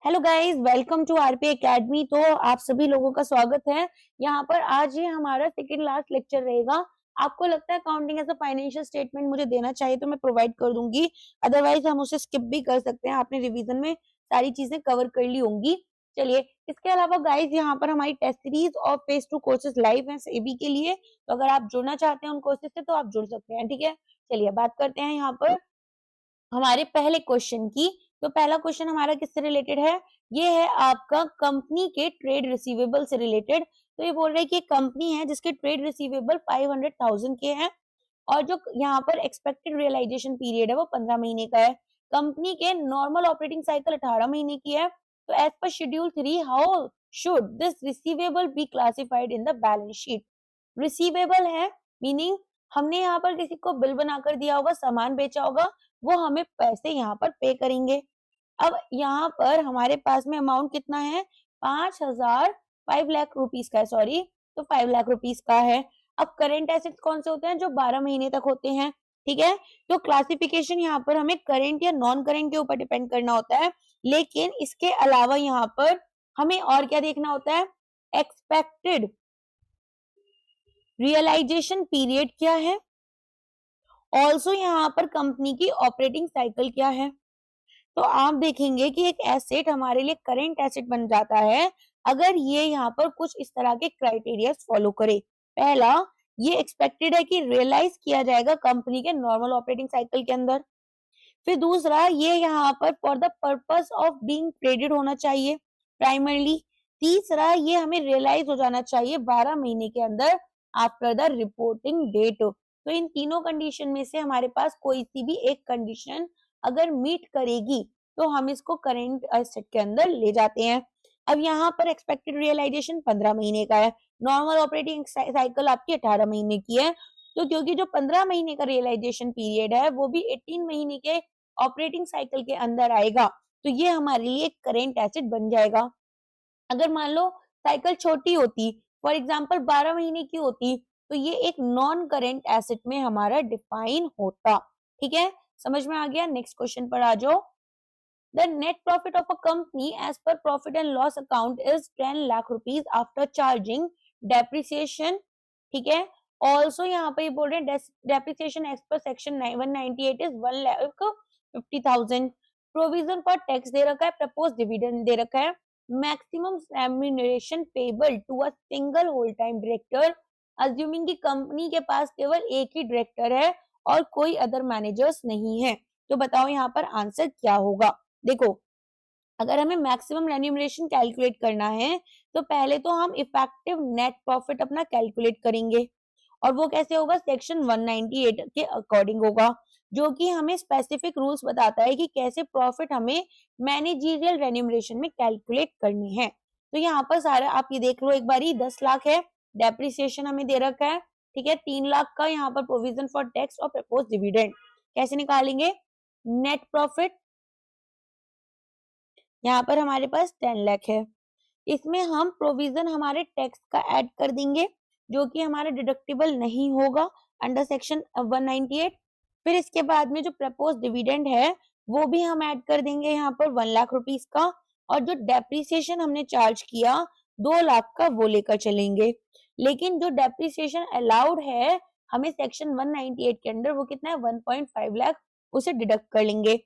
Hello guys, welcome to RP academy. तो आप सभी लोगों का स्वागत है यहाँ पर। आज ये हमारा सेकंड लास्ट लेक्चर रहेगा। आपको लगता है accounting as a financial statement मुझे देना चाहिए तो मैं प्रोवाइड कर दूंगी, अदरवाइज हम उसे स्किप भी कर सकते हैं। आपने रिवीजन में सारी चीजें कवर कर ली होंगी। चलिए, इसके अलावा गाइस यहाँ पर हमारी टेस्ट सीरीज और फेज 2 कोर्सेज लाइव है सेबी के लिए, तो अगर आप जुड़ना चाहते हैं उन कोर्सेज से तो आप जुड़ सकते हैं। ठीक है, चलिए बात करते हैं यहाँ पर हमारे पहले क्वेश्चन की। तो पहला क्वेश्चन हमारा किससे रिलेटेड है? ये है आपका कंपनी के ट्रेड रिसीवेबल से रिलेटेड। तो ये बोल रहे हैं कि एक कंपनी है जिसके ट्रेड रिसीवेबल 500,000 के हैं और जो यहाँ पर एक्सपेक्टेड रियलाइजेशन पीरियड है वो 15 महीने का है। कंपनी के नॉर्मल ऑपरेटिंग साइकिल 18 महीने की है। तो as per schedule 3 how should this receivable be classified in the balance sheet? Receivable है मीनिंग हमने यहाँ पर किसी को बिल बनाकर दिया होगा, सामान बेचा होगा, वो हमें पैसे यहाँ पर पे करेंगे। अब यहाँ पर हमारे पास में अमाउंट कितना है? 5 लाख रुपीस का है, सॉरी, तो 5 लाख रुपीस का है। अब करेंट एसेट्स कौन से होते हैं? जो 12 महीने तक होते हैं। ठीक है, तो क्लासिफिकेशन यहाँ पर हमें करेंट या नॉन करेंट के ऊपर डिपेंड करना होता है, लेकिन इसके अलावा यहाँ पर हमें और क्या देखना होता है? एक्सपेक्टेड रियलाइजेशन पीरियड क्या है, ऑल्सो यहाँ पर कंपनी की ऑपरेटिंग साइकिल क्या है। तो आप देखेंगे कि एक एसेट हमारे लिए करेंट एसेट बन जाता है अगर ये यहाँ पर कुछ इस तरह के क्राइटेरिया फॉलो करे। पहला, ये एक्सपेक्टेड है कि रियलाइज किया जाएगा कंपनी के नॉर्मल ऑपरेटिंग साइकिल के अंदर। फिर दूसरा, ये यहाँ पर for the purpose of being traded होना चाहिए प्राइमरली। तीसरा, ये हमें रियलाइज हो जाना चाहिए 12 महीने के अंदर आफ्टर द रिपोर्टिंग डेट। तो इन तीनों कंडीशन में से हमारे पास कोई सी भी एक कंडीशन अगर मीट करेगी तो हम इसको करेंट एसेट के अंदर ले जाते हैं। अब यहाँ पर एक्सपेक्टेड रियलाइजेशन 15 महीने का है, नॉर्मल ऑपरेटिंग साइकिल आपकी 18 महीने की है। तो क्योंकि जो 15 महीने का रियलाइजेशन पीरियड है वो भी 18 महीने के ऑपरेटिंग साइकिल के अंदर आएगा, तो ये हमारे लिए करेंट एसेट बन जाएगा। अगर मान लो साइकिल छोटी होती, फॉर एग्जांपल 12 महीने की होती, तो ये एक नॉन करेंट एसेट में हमारा डिफाइन होता। ठीक है, समझ में आ गया? नेक्स्ट क्वेश्चन पर आ जाओ। The net profit of a company as per profit and loss account is 10 lakh rupees after charging depreciation. ठीक है, ऑल्सो यहाँ पे बोल रहे हैं depreciation as per section 198 is 1,50,000। Provision for tax दे रखा है, प्रपोज डिविडेंड दे रखा है, maximum remuneration payable to a single whole time director, assuming की कंपनी के पास केवल एक ही डायरेक्टर है और कोई अदर मैनेजर्स नहीं है। तो बताओ यहाँ पर आंसर क्या होगा? देखो, अगर हमें मैक्सिमम रेन्यूमरेशन कैलकुलेट करना है तो पहले तो हम इफेक्टिव नेट प्रॉफिट अपना कैलकुलेट करेंगे और वो कैसे होगा? सेक्शन 198 के अकॉर्डिंग होगा, जो कि हमें स्पेसिफिक रूल्स बताता है कि कैसे प्रॉफिट हमें मैनेजरियल रेन्यूमरेशन में कैलकुलेट करनी है। तो यहाँ पर सारा आप ये देख लो एक बारी, 10 लाख है, डेप्रिसिएशन हमें दे रखा है, ठीक है, 3 लाख का यहाँ पर प्रोविजन फॉर टैक्स और प्रपोज डिविडेंड। कैसे निकालेंगे नेट प्रॉफिट? यहाँ पर हमारे पास 10 लाख है, इसमें हम प्रोविजन हमारे टैक्स का ऐड कर देंगे जो कि हमारा डिडक्टिबल नहीं होगा अंडर सेक्शन 198। फिर इसके बाद में जो प्रपोज डिविडेंड है वो भी हम ऐड कर देंगे यहाँ पर 1 लाख रुपीस का, और जो डेप्रिसिएशन हमने चार्ज किया 2 लाख का वो लेकर चलेंगे। लेकिन जो डेप्रिसिएशन अलाउड है हमें सेक्शन 198 के अंडर वो कितना है? 1.5 लाख, उसे डिडक्ट कर लेंगे।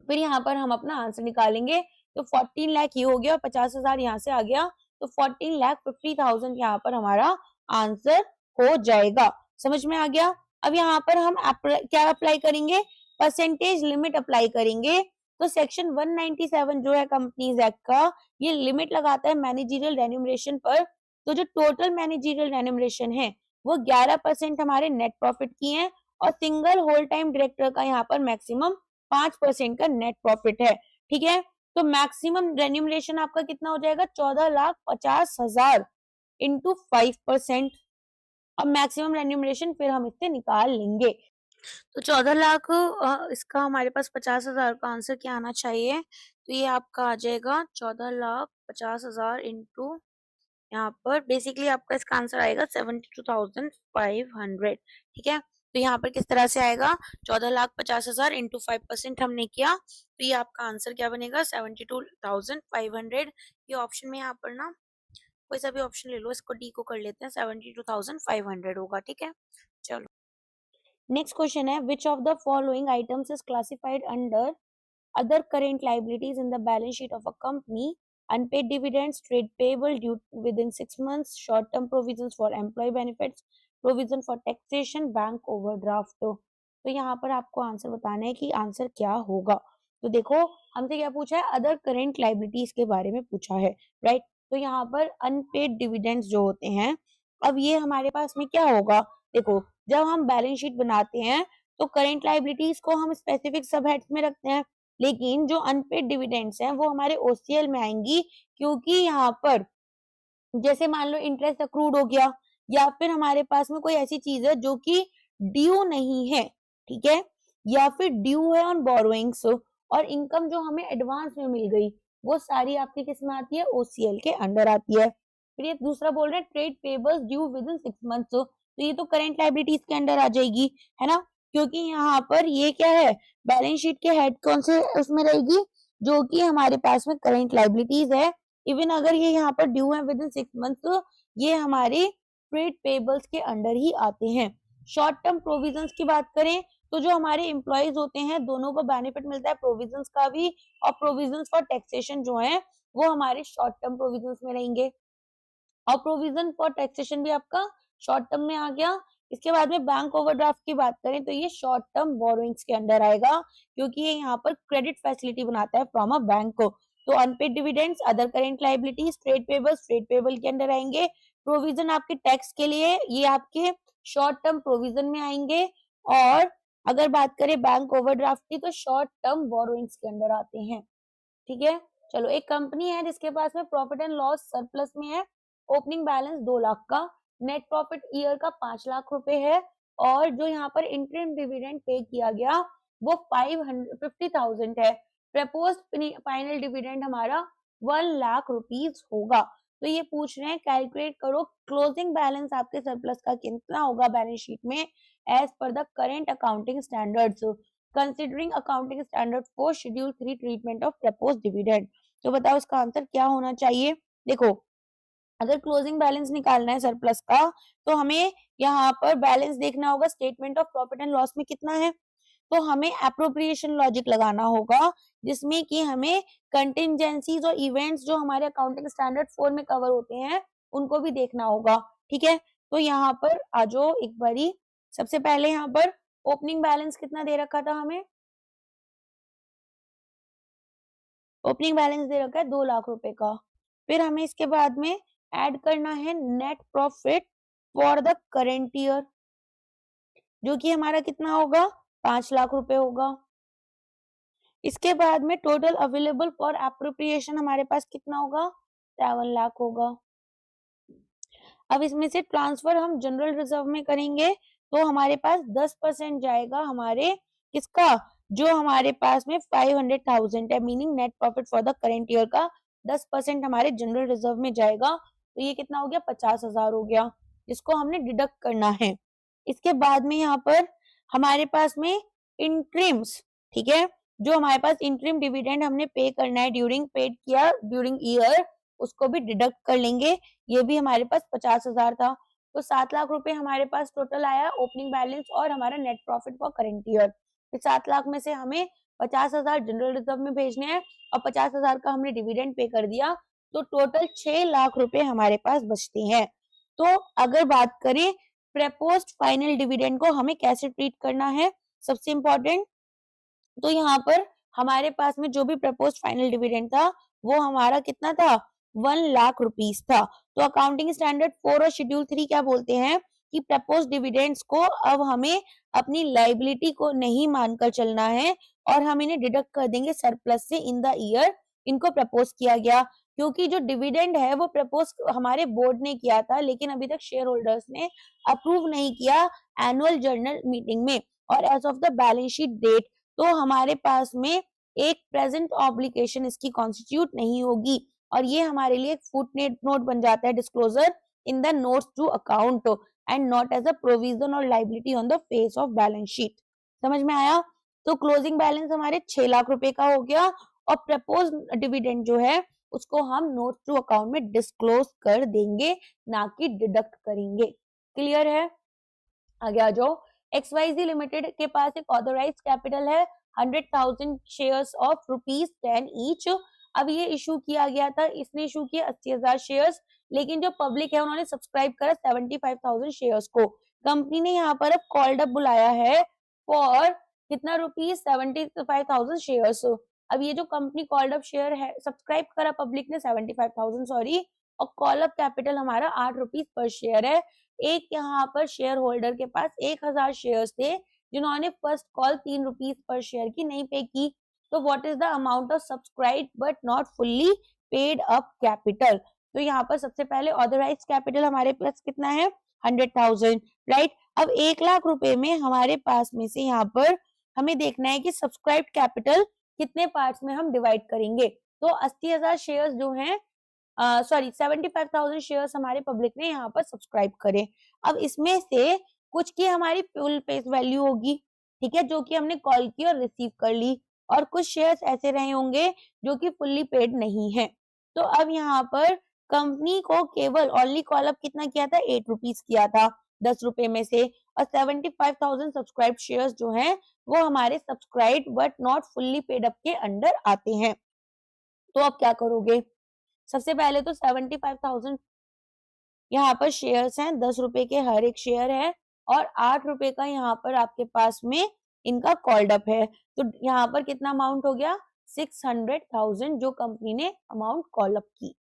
फिर यहाँ पर हम अपना आंसर निकालेंगे। तो 14 लाख ये हो गया और 50,000 यहाँ से आ गया, तो 14,50,000 यहाँ पर हमारा आंसर हो जाएगा। समझ में आ गया? अब यहाँ पर हम क्या अप्लाई करेंगे? परसेंटेज लिमिट अप्लाई करेंगे। तो सेक्शन 197 जो है कंपनीज एक्ट का, ये लिमिट लगाता है मैनेजरियल रेन्यूमरेशन पर। तो जो टोटल मैनेजरियल रेन्यूमरेशन है वो 11% हमारे नेट प्रॉफिट की है और सिंगल होल टाइम डायरेक्टर का यहाँ पर मैक्सिमम 5% का नेट प्रॉफिट है। ठीक है, तो मैक्सिमम रेन्यूमरेशन आपका कितना हो जाएगा? 14,50,000 इंटू 5%। अब मैक्सिमम रेन्यूमरेशन फिर हम इससे निकाल लेंगे। तो 14 लाख इसका हमारे पास 50,000 का आंसर क्या आना चाहिए? तो ये आपका आ जाएगा 14,50,000 इंटू, यहाँ पर बेसिकली आपका इसका आंसर आएगा 72,500। ठीक है, तो यहाँ पर किस तरह से आएगा, 14,50,000 इंटू 5% हमने किया, तो ये आपका आंसर क्या बनेगा, 72,500। ये ऑप्शन में यहाँ पर ना कोई सा भी ऑप्शन ले लो, इसको डी को कर लेते हैं, 72,500 होगा, ठीक है। चलो नेक्स्ट क्वेश्चन है, which of the following items is classified under other current liabilities in the balance sheet of a company? Unpaid dividends, trade payable due within 6 months, short-term provisions for employee benefits, provision for taxation, bank overdraft। तो यहाँ पर आपको answer बताना है कि answer क्या होगा। तो देखो हमसे क्या पूछा है, अदर करेंट लाइबिलिटीज के बारे में पूछा है, राइट। तो यहाँ पर अनपेड डिविडेंड्स जो होते हैं, अब ये हमारे पास में क्या होगा, देखो जब हम बैलेंस शीट बनाते हैं तो करेंट लाइबिलिटीज को हम स्पेसिफिक सब हेड्स में रखते हैं, लेकिन जो अनपेड डिविडेंड्स हैं वो हमारे ओसीएल में आएंगी, क्योंकि यहाँ पर जैसे मान लो इंटरेस्ट अक्रूड हो गया, या फिर हमारे पास में कोई ऐसी चीज है जो कि ड्यू नहीं है, ठीक है, या फिर ड्यू है ऑन बोरोइंग्स, और इनकम जो हमें एडवांस में मिल गई, वो सारी आपकी किस में आती है, ओसीएल के अंडर आती है। फिर ये दूसरा बोल रहे हैं trade payables due with in 6 months, तो ये तो करेंट लाइबिलिटीज के अंडर आ जाएगी, है ना, क्योंकि यहाँ पर ये क्या है, बैलेंस शीट के हेड कौन से उसमें रहेगी, जो कि हमारे पास में करेंट लाइबिलिटीज है। इवन अगर ये यहाँ पर ड्यू है विद इन 6 मंथ्स, तो ये हमारे ट्रेड पेबल्स के अंडर ही आते हैं। शॉर्ट टर्म प्रोविजंस की बात करें तो जो हमारे एम्प्लॉयज होते हैं दोनों को बेनिफिट मिलता है, प्रोविजंस का भी और प्रोविजंस फॉर टैक्सेशन जो है वो हमारे शॉर्ट टर्म प्रोविजंस में रहेंगे, और प्रोविजन फॉर टैक्सेशन भी आपका शॉर्ट टर्म में आ गया। इसके बाद में बैंक ओवरड्राफ्ट की बात करें तो ये शॉर्ट टर्म बोरोइंग्स के अंडर आएगा, क्योंकि ये यहाँ पर क्रेडिट फैसिलिटी बनाता है फ्रॉम अ बैंक को। तो unpaid dividends, other current liabilities, trade payable के अंडर आएंगे। प्रोविजन आपके टैक्स के लिए ये आपके शॉर्ट टर्म प्रोविजन में आएंगे, और अगर बात करें बैंक ओवरड्राफ्ट की तो शॉर्ट टर्म बोरोइंग्स के अंडर आते हैं, ठीक है। चलो एक कंपनी है जिसके पास में प्रॉफिट एंड लॉस सरप्लस में है, ओपनिंग बैलेंस 2 लाख का, नेट प्रॉफिट ईयर का 5 लाख रुपए है, और जो यहाँ पर इंटरिम डिविडेंड पे किया गया वो 550,000 है। प्रपोज फाइनल डिविडेंड हमारा 1 लाख रुपीज होगा। तो ये पूछ रहे हैं कैलकुलेट करो क्लोजिंग बैलेंस आपके सरप्लस का कितना होगा बैलेंस शीट में as per the current accounting standards, considering accounting standard for schedule 3 treatment of propose dividend. तो बताओ इसका आंसर क्या होना चाहिए। देखो अगर क्लोजिंग बैलेंस निकालना है सरप्लस का तो हमें यहाँ पर बैलेंस देखना होगा statement of profit and loss में कितना है, तो हमें एप्रोप्रिएशन लॉजिक लगाना होगा, जिसमें कि हमें कंटिजेंसीज और इवेंट्स जो हमारे अकाउंटिंग स्टैंडर्ड 4 में कवर होते हैं उनको भी देखना होगा, ठीक है। तो यहाँ पर आ जाओ एक बारी, सबसे पहले यहाँ पर ओपनिंग बैलेंस कितना दे रखा था हमें, ओपनिंग बैलेंस दे रखा है 2 लाख रुपए का। फिर हमें इसके बाद में ऐड करना है net profit for the current year, जो कि हमारा कितना होगा 5 लाख रुपए होगा। इसके बाद में टोटल अवेलेबल फॉर एप्रोप्रिएशन हमारे पास कितना होगा 7 लाख होगा। अब इसमें से ट्रांसफर हम जनरल रिजर्व में करेंगे तो हमारे पास 10% जाएगा हमारे किसका, जो हमारे पास में 500,000 है, meaning net profit for the current year का 10% हमारे जनरल रिजर्व में जाएगा, तो ये कितना हो गया 50,000 हो गया, जिसको हमने डिडक्ट करना है। इसके बाद में यहाँ पर हमारे पास में इंट्रीम्स, ठीक है, जो हमारे पास इंट्रीम डिविडेंड हमने पे करना है ड्यूरिंग पेड किया ड्यूरिंग ईयर, उसको भी डिडक्ट कर लेंगे, ये भी हमारे पास 50,000 था। तो 7 लाख रुपए हमारे पास टोटल आया ओपनिंग बैलेंस और हमारा net profit for current year. फिर 7 लाख में से हमें 50,000 जनरल रिजर्व में भेजने हैं और 50,000 का हमने डिविडेंड पे कर दिया, तो टोटल 6 लाख रुपए हमारे पास बचते हैं। तो अगर बात करें प्रपोज्ड फाइनल डिविडेंड को हमें कैसे ट्रीट करना है, सबसे इंपॉर्टेंट, तो यहाँ पर हमारे पास में जो भी प्रपोज्ड फाइनल डिविडेंड था वो हमारा कितना था 1 लाख रुपीस था। तो अकाउंटिंग स्टैंडर्ड 4 और शेड्यूल 3 क्या बोलते हैं कि प्रपोज्ड डिविडेंड्स को अब हमें अपनी लाइबिलिटी को नहीं मानकर चलना है और हम इन्हें डिडक्ट कर देंगे सरप्लस से इन द ईयर इनको प्रपोज किया गया, क्योंकि जो डिविडेंड है वो प्रपोज हमारे बोर्ड ने किया था लेकिन अभी तक शेयर होल्डर्स ने अप्रूव नहीं किया एनुअल जनरल मीटिंग में, और as of the balance sheet date तो हमारे पास में एक प्रेजेंट ऑब्लिगेशन इसकी कॉन्स्टिट्यूट नहीं होगी, और ये हमारे लिए एक फुटनोट बन जाता है disclosure in the notes to account. And not as a provision और liability on the face of balance sheet. समझ में आया? तो क्लोजिंग बैलेंस हमारे 6 लाख रुपए का हो गया और प्रपोज डिविडेंड जो है उसको हम नोट टू अकाउंट में डिस्क्लोज कर देंगे, ना कि डिडक्ट करेंगे। क्लियर है? आगे आ जाओ। XYZ लिमिटेड के पास एक ऑथोराइज कैपिटल है 100,000 शेयर्स ऑफ ₹10 ईच। अब ये इशू किया गया था, इसने इशू किया 80,000 शेयर्स, लेकिन जो पब्लिक है उन्होंने सब्सक्राइब करा 75,000 शेयर्स को। कंपनी ने यहाँ पर अब कॉल्ड अप बुलाया है फॉर कितना ₹75,000 शेयर्स। अब ये जो कंपनी कॉल्ड अप शेयर है, सब्सक्राइब करा पब्लिक ने 75,000 सॉरी, और कॉल अप कैपिटल हमारा ₹8 पर शेयर है। एक यहाँ पर शेयर होल्डर के पास 1,000 शेयर्स थे जिन्होंने फर्स्ट कॉल ₹3 पर शेयर की नहीं पे की। तो what is the amount of subscribe but not fully paid up capital? तो यहाँ पर सबसे पहले ऑथराइज कैपिटल हमारे पास कितना है 100,000, राइट। अब 1 लाख रुपए में हमारे पास में से यहाँ पर हमें देखना है कि सब्सक्राइब कैपिटल कितने पार्ट्स में हम डिवाइड करेंगे। तो 80,000 शेयर्स जो हैं सॉरी 75,000 शेयर्स हमारे पब्लिक ने यहाँ पर सब्सक्राइब करे। अब इसमें से कुछ की हमारी फुल फेस वैल्यू होगी, ठीक है, जो कि हमने कॉल की और रिसीव कर ली, और कुछ शेयर्स ऐसे रहे होंगे जो कि फुल्ली पेड नहीं है। तो अब यहाँ पर कंपनी को केवल ओनली कॉल अप कितना किया था ₹8 किया था 10 रुपए में से, और 75,000 सब्सक्राइब शेयर्स जो हैं वो हमारे subscribe but not fully paid up के अंडर आते हैं। तो अब क्या करोगे? सबसे पहले तो 75,000 यहाँ पर शेयर्स हैं, 10 रुपए के हर एक शेयर है, और 8 रुपए का यहाँ पर आपके पास में इनका कॉल्ड अप है। तो यहाँ पर कितना अमाउंट हो गया 600,000 जो कंपनी ने अमाउंट कॉल अप की।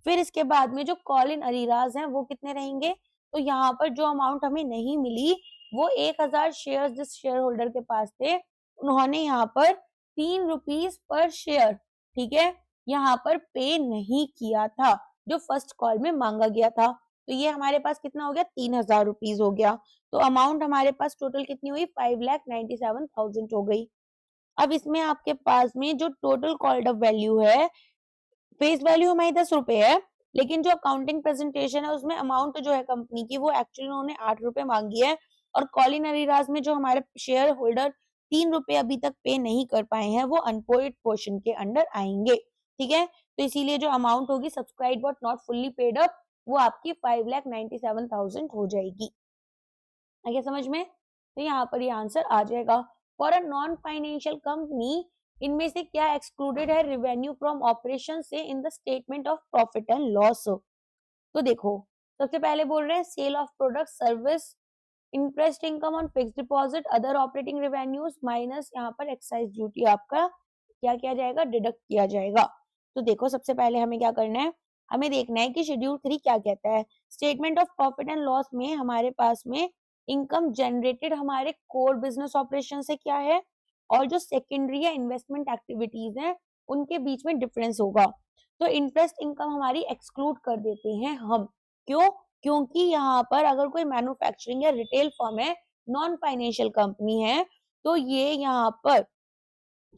फिर इसके बाद में जो कॉल इन अरीराज हैं वो कितने रहेंगे? तो यहाँ पर जो अमाउंट हमें नहीं मिली वो 1,000 शेयर जिस शेयर होल्डर के पास थे उन्होंने यहाँ पर ₹3 पर शेयर, ठीक है, यहाँ पर पे नहीं किया था जो फर्स्ट कॉल में मांगा गया था। तो ये हमारे पास कितना हो गया ₹3,000 हो गया। तो अमाउंट हमारे पास टोटल कितनी हुई 5,97,000 हो गई। अब इसमें आपके पास में जो टोटल कॉल्ड अप वैल्यू है, फेस वैल्यू हमारी 10 रुपए है, लेकिन जो अकाउंटिंग प्रेजेंटेशन है उसमें अमाउंट जो है कंपनी की वो एक्चुअली उन्होंने 8 रुपए मांगी है, और कॉलिन अरीराज में जो हमारे शेयर होल्डर 3 रुपए अभी तक पे नहीं कर पाए हैं वो अनपेड पोर्शन के अंडर आएंगे, ठीक है। तो इसीलिए जो अमाउंट होगी subscribe but not fully paid up वो आपकी 5,97,000 हो जाएगी। आगे समझ में? तो यहाँ पर ये आंसर आ जाएगा। For a non financial company इनमें से क्या एक्सक्लूडेड है रेवेन्यू फ्रॉम ऑपरेशन से in the statement of profit and loss? तो देखो सबसे पहले बोल रहे हैं sale of product service, interest income on fixed deposit, other operating revenues minus यहाँ पर एक्साइज ड्यूटी आपका क्या किया जाएगा डिडक्ट किया जाएगा। तो देखो सबसे पहले हमें क्या करना है, हमें देखना है कि शेड्यूल 3 क्या कहता है। Statement of profit and loss में हमारे पास में इनकम जनरेटेड हमारे कोर बिजनेस ऑपरेशन से क्या है, और जो सेकेंडरी या इन्वेस्टमेंट एक्टिविटीज हैं उनके बीच में डिफरेंस होगा। तो इंटरेस्ट इनकम हमारी एक्सक्लूड कर देते हैं हम, क्यों? क्योंकि यहाँ पर अगर कोई मैन्युफैक्चरिंग या रिटेल फर्म है, नॉन फाइनेंशियल कंपनी है, तो ये यहाँ पर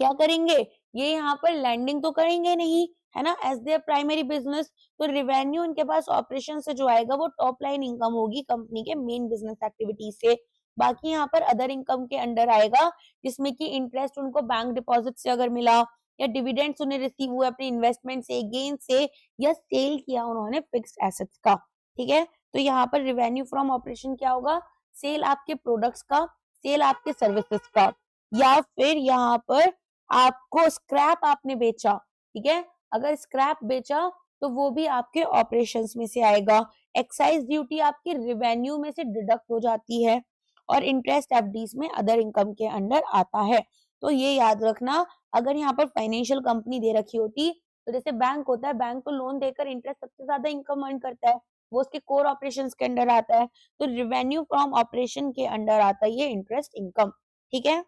क्या करेंगे, ये यहाँ पर लैंडिंग तो करेंगे नहीं, है ना, एज देयर प्राइमरी बिजनेस। तो रिवेन्यू इनके पास ऑपरेशन से जो आएगा वो टॉप लाइन इनकम होगी कंपनी के मेन बिजनेस एक्टिविटी से। बाकी यहाँ पर अदर इनकम के अंडर आएगा जिसमें कि इंटरेस्ट उनको बैंक डिपॉजिट से अगर मिला, या डिविडेंड्स उन्हें रिसीव हुए अपने इन्वेस्टमेंट से, गेन से, या सेल किया उन्होंने फिक्स्ड एसेट्स का, ठीक है। तो यहाँ पर रिवेन्यू फ्रॉम ऑपरेशन क्या होगा, सेल आपके प्रोडक्ट्स का, सेल आपके सर्विसेज का, या फिर यहाँ पर आपको स्क्रैप आपने बेचा, ठीक है, अगर स्क्रैप बेचा तो वो भी आपके ऑपरेशंस में से आएगा। एक्साइज ड्यूटी आपकी रिवेन्यू में से डिडक्ट हो जाती है, और इंटरेस्ट एफडीज में अदर इनकम के अंडर आता है। तो ये याद रखना, अगर यहाँ पर फाइनेंशियल कंपनी दे रखी होती, तो जैसे बैंक होता है, बैंक को लोन देकर इंटरेस्ट सबसे ज्यादा इनकम अर्न करता है, वो उसके कोर ऑपरेशंस के अंडर आता है, तो रिवेन्यू फ्रॉम ऑपरेशन के अंडर आता है ये इंटरेस्ट इनकम, ठीक है।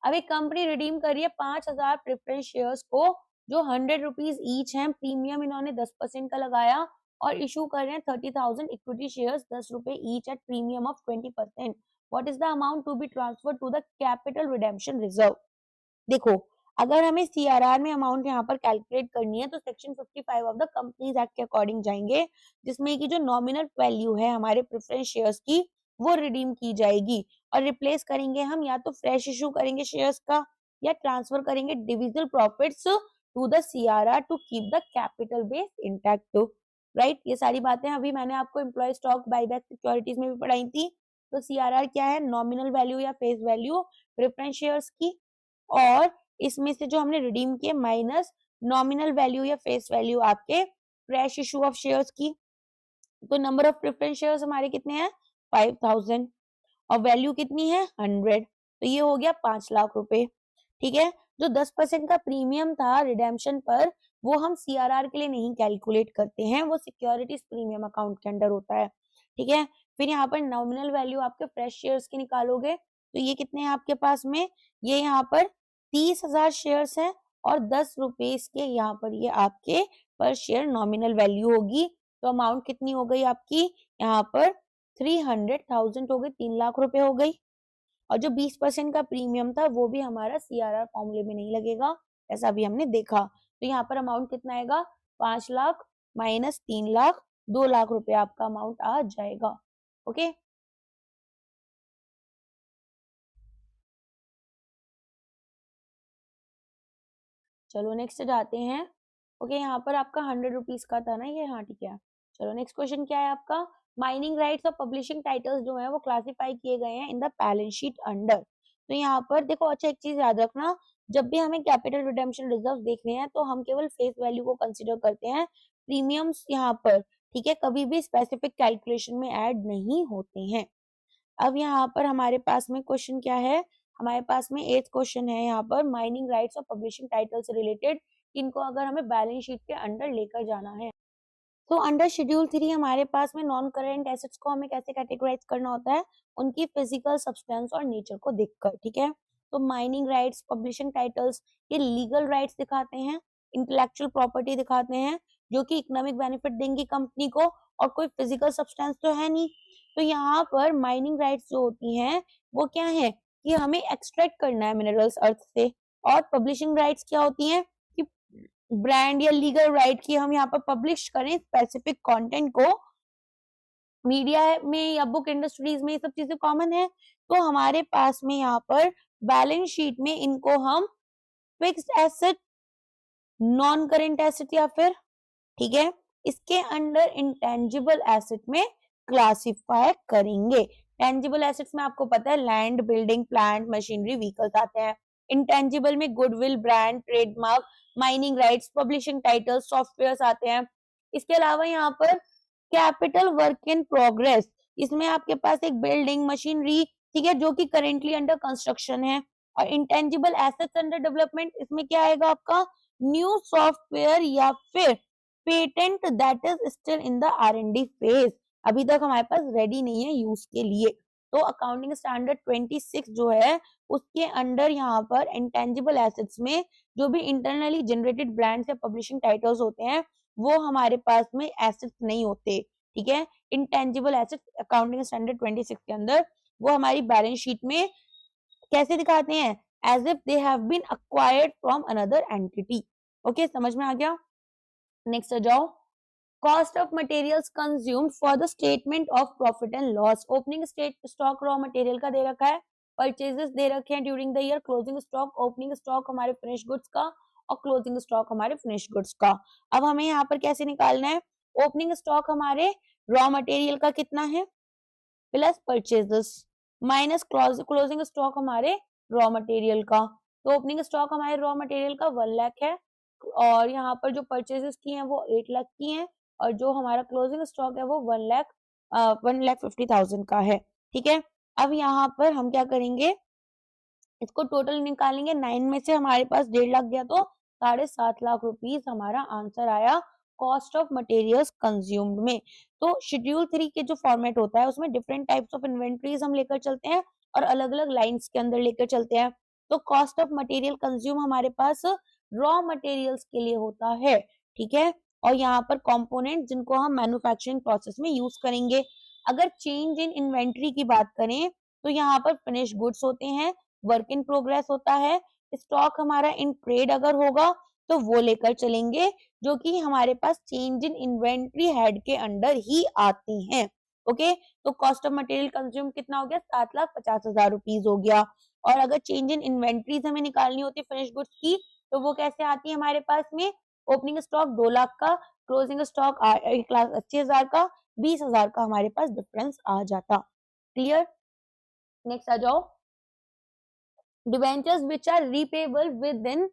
अब एक कंपनी रिडीम कर रही है 5,000 प्रेफरेंस शेयर्स को जो ₹100 ईच हैं, प्रीमियम इन्होंने 10% का लगाया, और इशू कर रहे हैं 30,000 equity shares ₹10 each at premium of 20%। What is the amount to be transfer to the capital redemption reserve? देखो अगर हमें सीआरआर में अमाउंट यहाँ पर कैलकुलेट करनी है तो section 55 of the companies act के अकॉर्डिंग जाएंगे, जिसमें कि जो नॉमिनल वैल्यू है हमारे प्रेफरेंस शेयर्स की वो रिडीम की जाएगी और रिप्लेस करेंगे हम, या तो फ्रेश इशू करेंगे शेयर्स का या ट्रांसफर करेंगे divisible profits to the CRR to keep the capital base intact, right. ये सारी बातें अभी मैंने आपको एम्प्लॉय स्टॉक बायबैक सिक्योरिटीज में भी पढ़ाई थी। तो सीआरआर क्या है, नॉमिनल वैल्यू या फेस वैल्यू प्रेफरेंस शेयर्स की, और इसमें से जो हमने रिडीम किए माइनस नॉमिनल वैल्यू या फेस वैल्यू आपके फ्रेश इशू ऑफ शेयर्स की। तो नंबर ऑफ प्रेफरेंस शेयर्स हमारे कितने हैं 5000 और वैल्यू कितनी है 100, तो ये हो गया 5 लाख रुपए, ठीक है। जो 10% का प्रीमियम था रिडेम्पशन पर वो हम सीआरआर के लिए नहीं कैलकुलेट करते हैं, वो सिक्योरिटीज प्रीमियम अकाउंट के अंडर होता है, ठीक है। फिर यहाँ पर नॉमिनल वैल्यू आपके फ्रेश शेयर्स की निकालोगे तो ये कितने हैं आपके पास में, ये यहाँ पर 30,000 शेयर्स हैं और 10 रुपीज के यहाँ पर ये आपके पर शेयर नॉमिनल वैल्यू होगी। तो अमाउंट कितनी हो गई आपकी यहाँ पर 300,000 हो गई, 3 लाख रुपए हो गई। और जो 20% का प्रीमियम था वो भी हमारा सीआरआर फॉर्मूले में नहीं लगेगा, ऐसा भी हमने देखा। तो यहाँ पर अमाउंट कितना आएगा 5 लाख माइनस 3 लाख, 2 लाख रुपए आपका अमाउंट आ जाएगा। ओके, चलो नेक्स्ट जाते हैं। ओके, यहाँ पर आपका 100 रुपीज का था ना ये, हाँ ठीक है। चलो नेक्स्ट क्वेश्चन क्या है आपका, माइनिंग राइट्स और पब्लिशिंग टाइटल्स जो है वो क्लासिफाई किए गए हैं इन द बैलेंस शीट अंडर। तो यहाँ पर देखो, अच्छा एक चीज याद रखना, जब भी हमें कैपिटल रिडेम्पशन रिजर्व देखने हैं तो हम केवल फेस वैल्यू को कंसिडर करते हैं, प्रीमियम्स यहाँ पर, ठीक है, कभी भी स्पेसिफिक कैलकुलेशन में ऐड नहीं होते हैं। अब यहाँ पर हमारे पास में क्वेश्चन क्या है, हमारे पास में 8th क्वेश्चन है यहाँ पर, माइनिंग राइट्स और पब्लिशिंग टाइटल से रिलेटेड, इनको अगर हमें बैलेंस शीट के अंडर लेकर जाना है। तो अंडर शेड्यूल 3 हमारे पास में नॉन करेंट एसेट्स को हमें कैसे कैटेगराइज करना होता है, उनकी फिजिकल सब्सटेंस और नेचर को देखकर, ठीक है। तो माइनिंग राइट्स, पब्लिशिंग टाइटल्स, ये लीगल राइट्स दिखाते हैं, इंटेलेक्चुअल प्रॉपर्टी दिखाते हैं जो कि इकोनॉमिक बेनिफिट देंगी कंपनी को, और कोई फिजिकल सब्सटेंस तो है नहीं। तो यहाँ पर माइनिंग राइट्स जो होती हैं वो क्या है कि हमें एक्सट्रैक्ट करना है मिनरल्स अर्थ से, और पब्लिशिंग राइट्स क्या होती हैं कि ब्रांड या लीगल राइट की हम यहाँ पर पब्लिश करें स्पेसिफिक कंटेंट को, मीडिया में या बुक इंडस्ट्रीज में ये सब चीजें कॉमन है। तो हमारे पास में यहाँ पर बैलेंस शीट में इनको हम fixed asset, non current asset या फिर, ठीक है, इसके अंडर इंटेंजिबल एसेट में क्लासिफाई करेंगे। टेंजिबल एसेट्स में आपको पता है land, building, plant, machinery, vehicles आते हैं। इंटेंजिबल में goodwill, brand, trademark, mining rights, publishing title, softwares आते हैं। इसके अलावा यहाँ पर कैपिटल वर्क इन प्रोग्रेस, इसमें आपके पास एक बिल्डिंग, मशीनरी, ठीक है, जो कि करेंटली अंडर कंस्ट्रक्शन है। और इंटेंजिबल एसेट्स अंडर डेवलपमेंट, इसमें क्या आएगा आपका न्यू सॉफ्टवेयर या फिर patent that is still in the R&D phase, अभी तक हमारे पास रेडी नहीं है यूज के लिए। तो अकाउंटिंग स्टैंडर्ड 26 जो है उसके अंडर यहाँ पर इंटेंजिबल एसेट्स में जो भी इंटरनली जनरेटेड ब्रांड्स या पब्लिशिंग टाइटल्स होते हैं वो हमारे पास में एसेट्स नहीं होते, ठीक है। इंटेंजिबल एसेट्स अकाउंटिंग स्टैंडर्ड 26 के अंदर वो हमारी बैलेंस शीट में कैसे दिखाते हैं, as if they have been acquired from another entity. Okay, समझ में आ गया। नेक्स्ट आ जाओ, cost of materials consumed for the statement of profit and loss. Opening stock raw material का दे रखा है, परचेजेस दे रखे हैं during the year, closing stock, opening stock हमारे फिनिश गुड्स का और क्लोजिंग स्टॉक हमारे फिनिश गुड्स का। अब हमें यहाँ पर कैसे निकालना है, ओपनिंग स्टॉक हमारे रॉ मटेरियल का कितना है plus purchases minus closing stock हमारे रॉ मटेरियल का। तो ओपनिंग स्टॉक हमारे रॉ मटेरियल का 1 लाख है और यहाँ पर जो परचेजेस की हैं वो 8 लाख की हैं और जो हमारा क्लोजिंग स्टॉक है वो 1,50,000 का है, ठीक है। अब यहाँ पर हम क्या करेंगे, इसको टोटल निकालेंगे, 9 में से हमारे पास 1.5 लाख गया तो 7.5 लाख रुपीस हमारा आंसर आया कॉस्ट ऑफ मटेरियल्स कंज्यूम्ड में। तो शेड्यूल 3 के जो फॉर्मेट होता है उसमें डिफरेंट टाइप्स ऑफ इन्वेंट्रीज हम लेकर चलते हैं और अलग अलग लाइंस के अंदर लेकर चलते हैं। तो कॉस्ट ऑफ मटेरियल कंज्यूम हमारे पास रॉ मटेरियल्स के लिए होता है, ठीक है, और यहाँ पर कंपोनेंट जिनको हम मैन्युफैक्चरिंग प्रोसेस में यूज करेंगे। अगर चेंज इन इन्वेंट्री की बात करें तो यहाँ पर फिनिश गुड्स होते हैं, वर्क इन प्रोग्रेस होता है, स्टॉक हमारा इन ट्रेड अगर होगा तो वो लेकर चलेंगे, जो कि हमारे पास चेंज इन इन्वेंट्री हेड के अंडर ही आती हैं। ओके, तो कॉस्ट ऑफ मटेरियल कंज्यूम कितना हो गया, 7,50,000 रुपीज हो गया। और अगर चेंज इन इन्वेंट्रीज हमें निकालनी होती है फिनिश गुड्स की, तो वो कैसे आती है हमारे पास में, ओपनिंग स्टॉक 2 लाख का, क्लोजिंग स्टॉक 1,80,000 का, 20,000 का हमारे पास डिफरेंस आ जाता। क्लियर? नेक्स्ट आ जाओ, debentures which are repayable within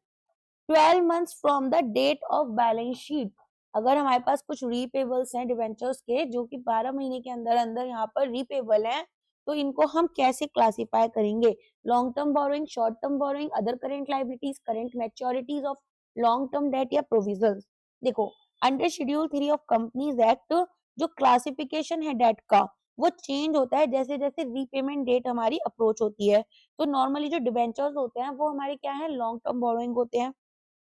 12 months from the date of balance sheet. अगर हमारे पास कुछ रीपेबल्स हैं डिवेंचर्स के जो कि 12 महीने के अंदर अंदर यहाँ पर रीपेबल हैं, तो इनको हम कैसे क्लासिफाई करेंगे, long term borrowing, short term borrowing, other current liabilities, current मैच्योरिटीज of long term debt या प्रोविजंस। देखो, under schedule 3 of companies act जो क्लासिफिकेशन है डेट का वो चेंज होता है जैसे जैसे रीपेमेंट डेट हमारी अप्रोच होती है। तो नॉर्मली जो डिवेंचर्स होते हैं वो हमारे क्या है, लॉन्ग टर्म बोरोइंग होते हैं,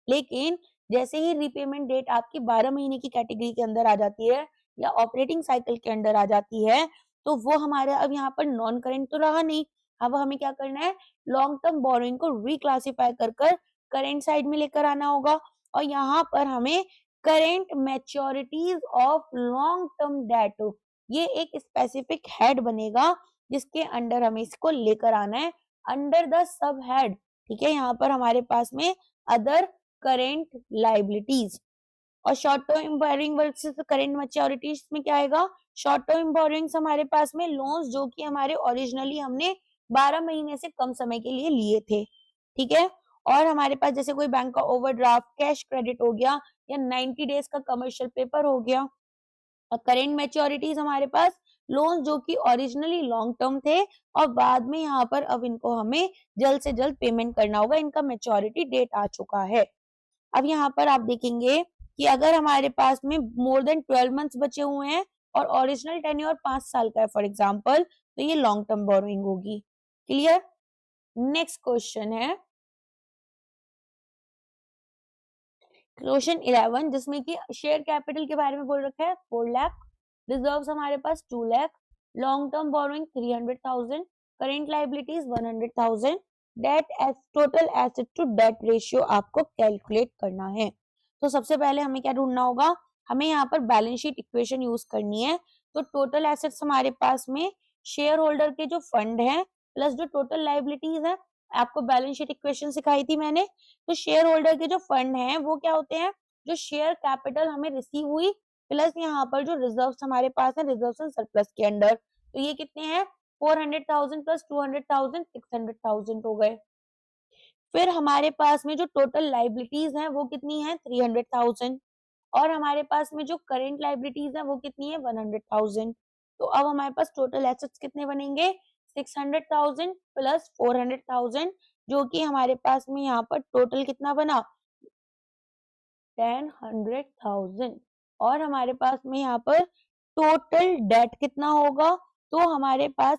लेकिन जैसे ही रीपेमेंट डेट आपकी 12 महीने की कैटेगरी के अंदर आ जाती है या ऑपरेटिंग साइकिल के अंदर आ जाती है, तो वो हमारे अब यहाँ पर नॉन करेंट तो रहा नहीं। अब हमें क्या करना है, लॉन्ग टर्म बोरोइंग को रिक्लासिफाई कर कर करेंट साइड में लेकर आना होगा, और यहाँ पर हमें current मैच्योरिटीज of long term debt, ये एक स्पेसिफिक हेड बनेगा जिसके अंडर हमें इसको लेकर आना है अंडर द सब हेड। ठीक है, यहाँ पर हमारे पास में अदर करेंट लाइबिलिटीज। और short term borrowing versus current मैच्योरिटीज में क्या आएगा, शॉर्ट टर्म बोरोइंग्स हमारे पास में लोन्स जो कि हमारे ओरिजिनली हमने 12 महीने से कम समय के लिए लिए थे। ठीक है, और हमारे पास जैसे कोई बैंक का ओवरड्राफ्ट, कैश क्रेडिट हो गया या 90 डेज का कमर्शियल पेपर हो गया। और करेंट मैच्योरिटीज हमारे पास लोन जो कि ओरिजिनली लॉन्ग टर्म थे और बाद में यहाँ पर अब इनको हमें जल्द से जल्द पेमेंट करना होगा, इनका मैच्योरिटी डेट आ चुका है। अब यहाँ पर आप देखेंगे कि अगर हमारे पास में मोर देन 12 मंथ्स बचे हुए हैं और ओरिजिनल टेन्योर 5 साल का है फॉर एग्जांपल, तो ये लॉन्ग टर्म बोरोइंग होगी। क्लियर? नेक्स्ट क्वेश्चन है क्वेश्चन 11, जिसमें कि शेयर कैपिटल के बारे में बोल रखा है 4 लाख, रिजर्व्स हमारे पास 2 lakh, long term borrowing 300,000, current liabilities 100,000, debt as total asset to debt ratio आपको कैलकुलेट करना है। तो सबसे पहले हमें क्या ढूंढना होगा, हमें यहाँ पर बैलेंस शीट इक्वेशन यूज करनी है। तो टोटल एसेट्स हमारे पास में शेयर होल्डर के जो फंड है प्लस जो टोटल लाइबिलिटीज है, आपको बैलेंस शीट इक्वेशन सिखाई थी मैंने। तो शेयर होल्डर के जो फंड हैं वो क्या होते हैं, जो शेयर कैपिटल हमें रिसीव हुई प्लस यहाँ पर जो रिजर्व्स हमारे पास है रिजर्व्स एंड सरप्लस के अंडर, तो ये कितने हैं 400,000 प्लस 200,000 600,000 हो गए। फिर हमारे पास में जो टोटल लाइबिलिटीज हैं वो कितनी है 300,000, और हमारे पास में जो करेंट लाइबिलिटीज है वो कितनी है 100,000। तो अब हमारे पास टोटल एसेट्स कितने बनेंगे 600,000 प्लस 400,000, जो कि हमारे पास में यहाँ पर टोटल कितना बना 10,100,000। और हमारे पास में यहाँ पर टोटल डेट कितना होगा, तो हमारे पास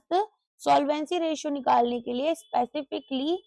सॉल्वेंसी रेशियो निकालने के लिए स्पेसिफिकली,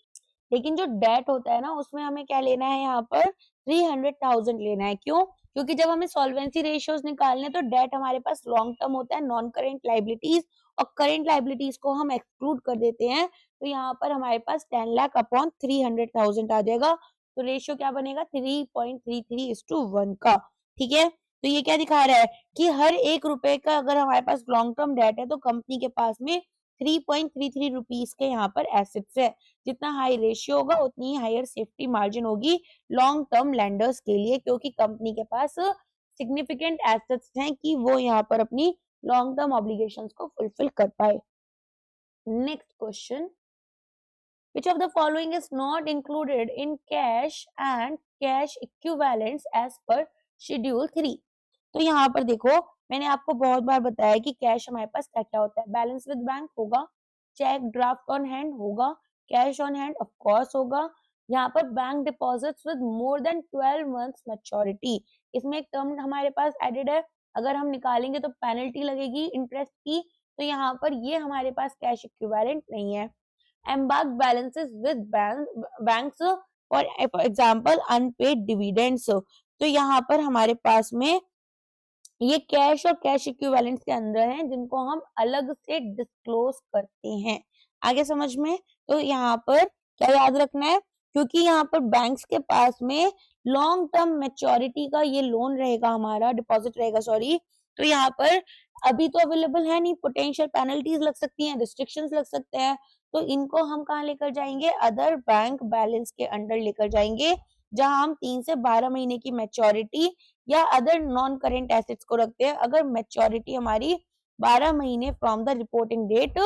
लेकिन जो डेट होता है ना उसमें हमें क्या लेना है यहाँ पर 300,000 लेना है। क्यों? क्योंकि जब हमें सॉल्वेंसी रेशियोज निकालने तो डेट हमारे पास लॉन्ग टर्म होता है, नॉन करेंट लाइबिलिटीज, और करेंट लाइबिलिटीज को हम एक्सक्लूड कर देते हैं, तो यहाँ पर हमारे पास 10 लाख अपॉन 300,000 आ जाएगा। तो रेशियो क्या बनेगा 3.33:1 का। ठीक है, तो ये क्या दिखा रहा है कि हर 1 रुपए का अगर हमारे पास लॉन्ग टर्म डेट है तो कंपनी के पास में 3.33 रुपीज के यहाँ पर एसेट्स है। जितना हाई रेशियो होगा उतनी ही हायर सेफ्टी मार्जिन होगी लॉन्ग टर्म लेंडर्स के लिए, क्योंकि कंपनी के पास सिग्निफिकेंट एसेट्स हैं कि वो यहाँ पर अपनी लॉन्ग टर्म ऑब्लिगेशंस को फुलफिल कर पाए। Next question, which of the following is not included in cash and cash equivalents as per schedule 3? तो यहाँ पर देखो मैंने आपको बहुत बार बताया कि कैश हमारे पास क्या क्या होता है, बैलेंस विद बैंक होगा, चेक ड्राफ्ट ऑन हैंड होगा, cash on hand of course होगा, यहाँ पर bank deposits with more than 12 months maturity, इसमें एक टर्म हमारे पास एडेड है, अगर हम निकालेंगे तो पेनल्टी लगेगी इंटरेस्ट की, तो यहाँ पर ये हमारे पास कैश इक्विवेलेंट नहीं है। एम्बार्क balances with banks for example unpaid dividends, तो यहाँ पर हमारे पास में ये कैश और कैश इक्विवेलेंट्स के अंदर हैं जिनको हम अलग से डिस्क्लोज करते हैं। आगे समझ में, तो यहाँ पर क्या याद रखना है क्योंकि यहाँ पर बैंक्स के पास में लॉन्ग टर्म मैच्योरिटी का ये लोन रहेगा, हमारा डिपॉजिट रहेगा, सॉरी। तो यहाँ पर अभी तो अवेलेबल है नहीं, पोटेंशियल पेनल्टीज लग सकती हैं, रिस्ट्रिक्शंस लग सकते हैं, तो इनको हम कहाँ लेकर जाएंगे, अदर बैंक बैलेंस के अंडर लेकर जाएंगे, जहां हम 3 से 12 महीने की मैच्योरिटी या अदर नॉन करेंट एसेट्स को रखते हैं। अगर मैच्योरिटी हमारी 12 महीने from the reporting date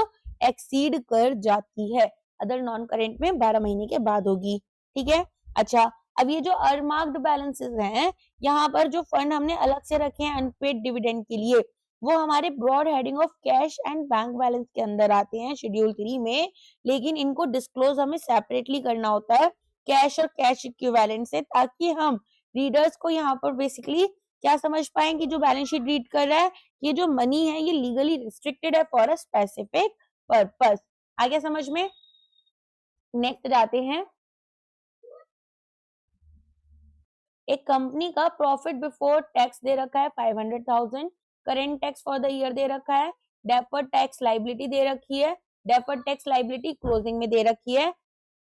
exceed कर जाती है, अदर नॉन करेंट में 12 महीने के बाद होगी, ठीक है। अच्छा, अब ये जो अनमार्क्ड बैलेंसेस हैं, यहाँ पर जो फंड हमने अलग से रखे हैं अनपेड डिविडेंड के लिए, वो हमारे broad heading of cash and bank balance के अंदर आते हैं शेड्यूल 3 में, लेकिन इनको डिस्क्लोज हमें सेपरेटली करना होता है कैश और कैश इक्विवेलेंट से, ताकि हम रीडर्स को यहाँ पर बेसिकली क्या समझ पाए कि जो बैलेंस शीट रीड कर रहा है, ये जो मनी है ये लीगली रिस्ट्रिक्टेड है फॉर अ स्पेसिफिक पर्पस। आ गया समझ में? नेक्स्ट जाते हैं, एक कंपनी का प्रॉफिट बिफोर टैक्स दे रखा है 500,000, current tax for the year दे रखा है, डेफर्ड टैक्स लाइबिलिटी दे रखी है, डेफर्ड टैक्स लाइबिलिटी क्लोजिंग में दे रखी है।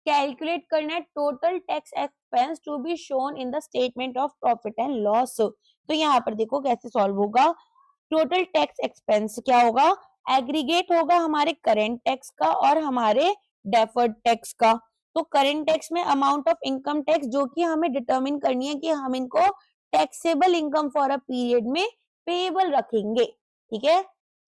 कैलकुलेट करना है total tax expense to be shown in the statement of profit and loss. तो यहाँ पर देखो कैसे सॉल्व होगा। टोटल टैक्स एक्सपेंस क्या होगा, एग्रीगेट होगा हमारे करेंट टैक्स का और हमारे डेफर्ड टैक्स का। तो करेंट टैक्स में अमाउंट ऑफ इनकम टैक्स जो कि हमें डिटरमिन करनी है कि हम इनको taxable income for a period में पेएबल रखेंगे, ठीक है,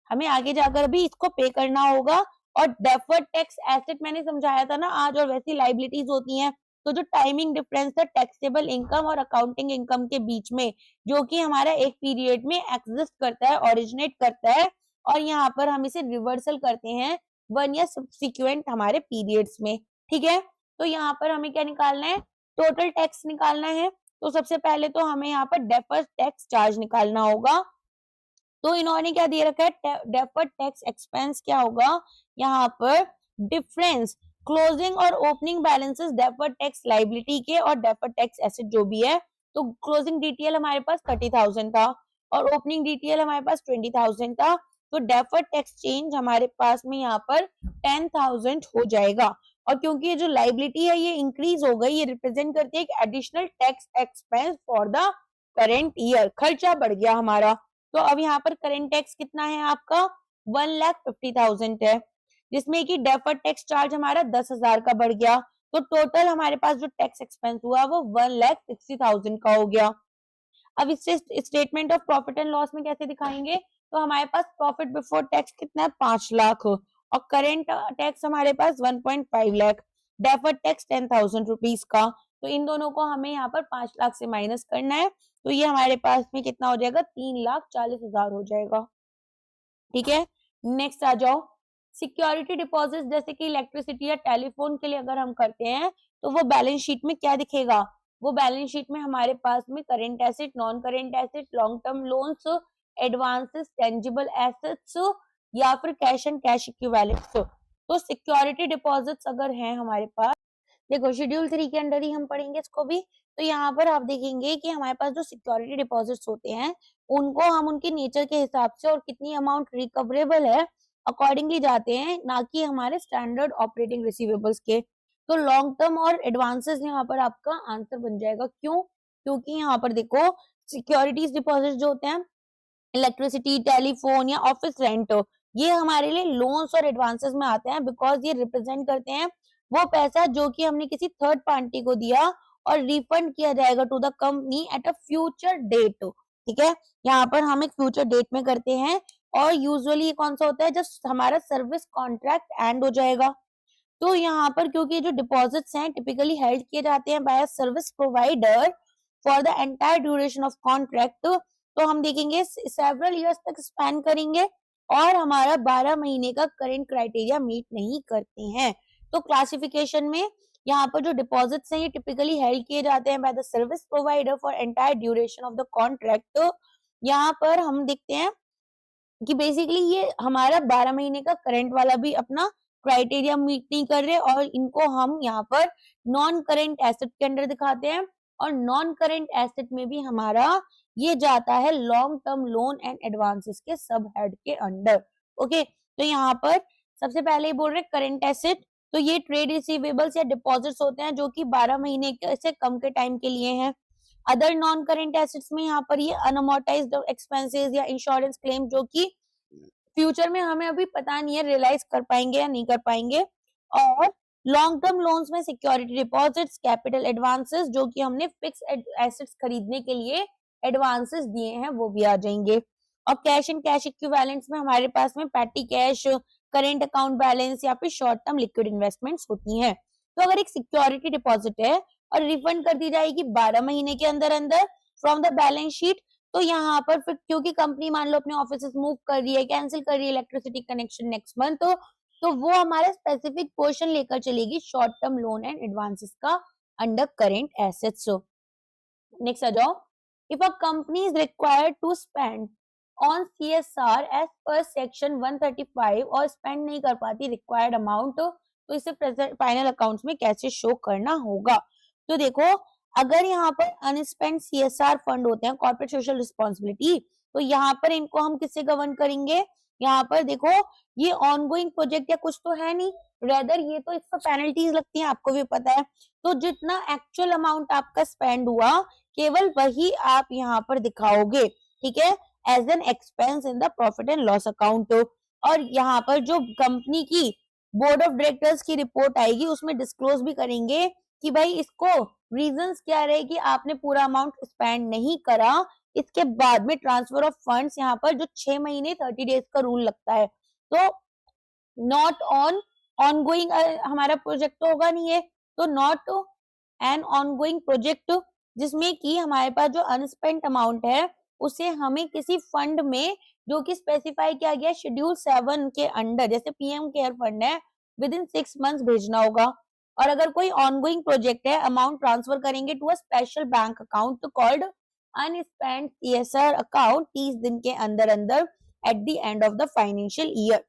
हमें आगे जाकर भी इसको पे करना होगा। और डेफर्ड टैक्स एसेट मैंने समझाया था ना आज, और वैसी लाइबिलिटीज होती हैं। तो जो टाइमिंग डिफरेंस है टैक्सेबल इनकम और अकाउंटिंग इनकम के बीच में, जो कि हमारा एक पीरियड में एग्जिस्ट करता है, ओरिजिनेट करता है, और यहाँ पर हम इसे रिवर्सल करते हैं 1 या सब्सिक्वेंट हमारे पीरियड्स में, ठीक है। तो यहाँ पर हमें क्या निकालना है, टोटल टैक्स निकालना है। तो सबसे पहले तो हमें यहाँ पर डेफर्ड टैक्स चार्ज निकालना होगा। तो इन्होंने क्या दे रखा है, डेफर्ड टैक्स एक्सपेंस क्या होगा, यहाँ पर डिफरेंस क्लोजिंग और opening balances deferred tax liability के और डेफर्ड टैक्स एसेट जो भी है। तो क्लोजिंग डीटीएल हमारे पास 30,000 था और ओपनिंग डीटीएल हमारे पास 20,000 था। तो डेफर्ड टैक्स चेंज हमारे पास में यहाँ पर 10,000 हो जाएगा। और क्योंकि ये जो लाइबिलिटी है ये इंक्रीज हो गई, ये रिप्रेजेंट करती है एक additional tax expense for the current year, खर्चा बढ़ गया हमारा। तो अब यहाँ पर करेंट टैक्स कितना है आपका, 1,50,000 है, जिसमें कि डेफर्ड टैक्स चार्ज हमारा 10,000 का बढ़ गया। तो टोटल हमारे पास जो टैक्स एक्सपेंस हुआ वो 1,60,000 का हो गया। अब इससे statement of profit and loss में कैसे दिखाएंगे, तो हमारे पास प्रॉफिट बिफोर टैक्स कितना है 5 लाख और करेंट टैक्स हमारे पास 1.5 लाख, डेफर्ड टैक्स 10,000 रुपीज का। तो इन दोनों को हमें यहाँ पर 5 लाख से माइनस करना है। तो ये हमारे पास में कितना हो जाएगा, 3,40,000 हो जाएगा, ठीक है। नेक्स्ट आ जाओ, सिक्योरिटी डिपॉजिट जैसे कि इलेक्ट्रिसिटी या टेलीफोन के लिए अगर हम करते हैं तो वो बैलेंस शीट में क्या दिखेगा, वो बैलेंस शीट में हमारे पास में current asset, non current asset, long term loans, advances, tangible assets या फिर कैश एंड कैश इक्विवेलेंट्स। तो सिक्योरिटी डिपॉजिट्स अगर हैं हमारे पास, देखो शेड्यूल 3 के अंडर ही हम पढ़ेंगे इसको भी। तो यहाँ पर आप देखेंगे कि हमारे पास जो सिक्योरिटी डिपॉजिट्स होते हैं उनको हम उनके नेचर के हिसाब से और कितनी अमाउंट रिकवरेबल है अकॉर्डिंगली जाते हैं, ना कि हमारे स्टैंडर्ड ऑपरेटिंग रिसीवेबल्स के। तो लॉन्ग टर्म और एडवांसेस यहाँ पर आपका आंसर बन जाएगा। क्यों? क्योंकि यहाँ पर देखो सिक्योरिटीज डिपॉजिट जो होते हैं, इलेक्ट्रिसिटी, टेलीफोन या ऑफिस रेंट, ये हमारे लिए लोन्स और एडवांसेस में आते हैं, बिकॉज ये रिप्रेजेंट करते हैं वो पैसा जो कि हमने किसी थर्ड पार्टी को दिया और रिफंड किया जाएगा to the company at a future date, ठीक है। यहाँ पर हम एक फ्यूचर डेट में करते हैं और यूजुअली ये कौन सा होता है, जब हमारा सर्विस कॉन्ट्रैक्ट एंड हो जाएगा। तो यहाँ पर क्योंकि जो डिपॉजिट्स हैं टिपिकली हेल्ड किए जाते हैं bye service provider for the entire duration of contract, तो हम देखेंगे सेवरल इयर्स तक स्पेन करेंगे और हमारा 12 महीने का करंट क्राइटेरिया मीट नहीं करते हैं। तो क्लासिफिकेशन में यहाँ पर जो डिपॉजिट्स हैं ये टिपिकली हेल्ड किए जाते हैं by the service provider for entire duration of the contract. तो यहाँ पर हम देखते हैं कि बेसिकली ये हमारा 12 महीने का करंट वाला भी अपना क्राइटेरिया मीट नहीं कर रहे और इनको हम यहाँ पर नॉन करंट एसेट के अंडर दिखाते हैं। और नॉन करंट एसेट में भी हमारा ये जाता है long term loan and advances के सब हेड के अंडर। ओके, तो यहाँ पर सबसे पहले ही बोल रहे करंट एसेट, तो ये ट्रेड रिसीवेबल्स या डिपॉजिट्स होते हैं जो कि 12 महीने से कम के टाइम के लिए हैं। अदर नॉन करेंट एसेट्स में यहाँ पर ये अनअमोर्टाइज्ड एक्सपेंसेस या इंश्योरेंस क्लेम जो कि फ्यूचर में हमें अभी पता नहीं है रियलाइज कर पाएंगे या नहीं कर पाएंगे। और लॉन्ग टर्म लोन्स में सिक्योरिटी डिपॉजिट्स, कैपिटल एडवांसेस जो कि हमने फिक्स एसेट्स खरीदने के लिए एडवांसेस दिए हैं वो भी आ जाएंगे। और कैश एंड कैश इक्विवेलेंट्स में हमारे पास में petty cash, current account balance या फिर शॉर्ट टर्म लिक्विड इन्वेस्टमेंट्स होती हैं। तो अगर एक सिक्योरिटी डिपॉजिट है और रिफंड कर दी जाएगी 12 महीने के अंदर अंदर फ्रॉम द बैलेंस शीट, तो यहाँ पर फिर क्योंकि कंपनी मान लो अपने ऑफिस मूव कर रही है, कैंसिल कर रही है इलेक्ट्रिसिटी कनेक्शन नेक्स्ट मंथ, तो वो हमारा स्पेसिफिक पोर्शन लेकर चलेगी short term loan and advances का अंडर करेंट एसेट्स। नेक्स्ट आ जाओ, if a company is required to spend on CSR as per section 135 और स्पेंड नहीं कर पाती रिक्वायर्ड अमाउंट, तो इसे फाइनल अकाउंट्स में कैसे शो करना होगा। तो देखो, अगर यहाँ पर अनस्पेंड CSR फंड होते हैं, कॉर्पोरेट सोशल रिस्पॉन्सिबिलिटी, तो यहाँ पर इनको हम किससे गवर्न करेंगे। यहाँ पर देखो, ये ऑनगोइंग प्रोजेक्ट या कुछ तो है नहीं, रेदर ये तो इस पर पेनल्टीज लगती हैं, आपको भी पता है। तो जितना एक्चुअल अमाउंट आपका स्पेंड हुआ केवल वही आप यहाँ पर दिखाओगे, ठीक है, as an expense in the profit and loss account. और यहाँ पर जो कंपनी की बोर्ड ऑफ डायरेक्टर्स की रिपोर्ट आएगी उसमें डिस्क्लोज भी करेंगे कि भाई इसको रीजंस क्या रहे कि आपने पूरा अमाउंट स्पेंड नहीं करा। इसके बाद में ट्रांसफर ऑफ फंड्स, यहाँ पर जो 6 महीने 30 डेज का रूल लगता है, तो नॉट ऑन ऑनगोइंग हमारा प्रोजेक्ट तो होगा नहीं है, तो नॉट एन ऑनगोइंग प्रोजेक्ट जिसमें कि हमारे पास जो अनस्पेंट अमाउंट है उसे हमें किसी फंड में जो कि स्पेसिफाई किया गया शेड्यूल 7 के अंडर, जैसे पीएम केयर फंड है, विद इन 6 मंथ्स भेजना होगा। और अगर कोई ऑनगोइंग प्रोजेक्ट है, अमाउंट ट्रांसफर करेंगे to a special bank account called unspent CSR account 30 दिन के अंदर अंदर at the end of the financial year.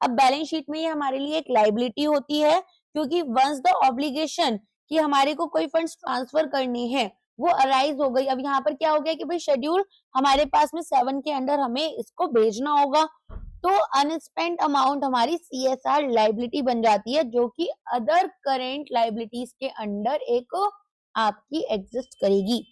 अब बैलेंस शीट में ये हमारे लिए एक लाइबिलिटी होती है, क्योंकि वंस द ऑब्लिगेशन कि हमारे को कोई फंड्स ट्रांसफर करने हैं वो अराइज हो गई। अब यहाँ पर क्या हो गया कि भाई शेड्यूल हमारे पास में 7 के अंडर हमें इसको भेजना होगा, तो अनस्पेंड अमाउंट हमारी CSR लाइबिलिटी बन जाती है, जो कि अदर करेंट लाइबिलिटीज के अंडर एक आपकी एग्जिस्ट करेगी।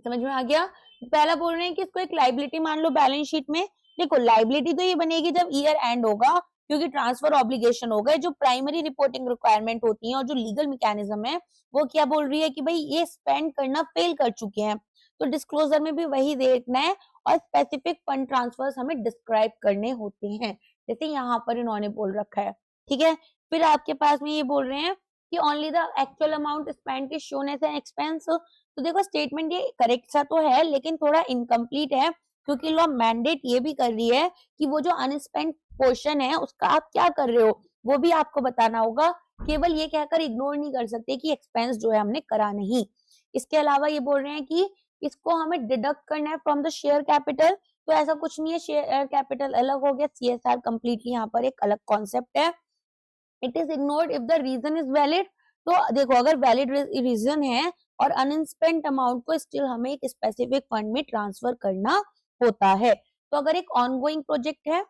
समझ में आ गया। पहला बोल रहे हैं कि इसको एक लाइबिलिटी मान लो बैलेंस शीट में। देखो, लाइबिलिटी तो ये बनेगी जब ईयर एंड होगा, क्योंकि ट्रांसफर ऑब्लिगेशन हो गए। जो प्राइमरी रिपोर्टिंग रिक्वायरमेंट होती है और जो लीगल मैकेनिज्म है वो क्या बोल रही है कि भाई ये स्पेंड करना फेल कर चुके हैं, तो डिस्क्लोजर में भी वही देखना है और स्पेसिफिक फंड ट्रांसफर्स हमें डिस्क्राइब करने होते हैं, जैसे यहाँ पर इन्होंने बोल रखा है, ठीक है। फिर आपके पास में ये बोल रहे हैं कि only the actual amount spend is shown as an expense. तो देखो, स्टेटमेंट ये करेक्ट सा तो है लेकिन थोड़ा इनकम्प्लीट है, क्योंकि लॉ मैंडेट ये भी कर रही है कि वो जो अनस्पेंड पोर्शन है उसका आप क्या कर रहे हो वो भी आपको बताना होगा। केवल ये कहकर इग्नोर नहीं कर सकते कि एक्सपेंस जो है हमने करा नहीं। इसके अलावा ये बोल रहे हैं कि इसको हमें डिडक्ट करना है फ्रॉम द शेयर कैपिटल, तो ऐसा कुछ नहीं है, शेयर कैपिटल अलग हो गया, CSR कंप्लीटली यहाँ पर एक अलग कॉन्सेप्ट है। It is ignored if the reason is valid. तो देखो, अगर वैलिड रीजन है और अनस्पेंट अमाउंट को स्टिल हमें एक स्पेसिफिक फंड में ट्रांसफर करना होता है। तो अगर एक ऑनगोइंग प्रोजेक्ट है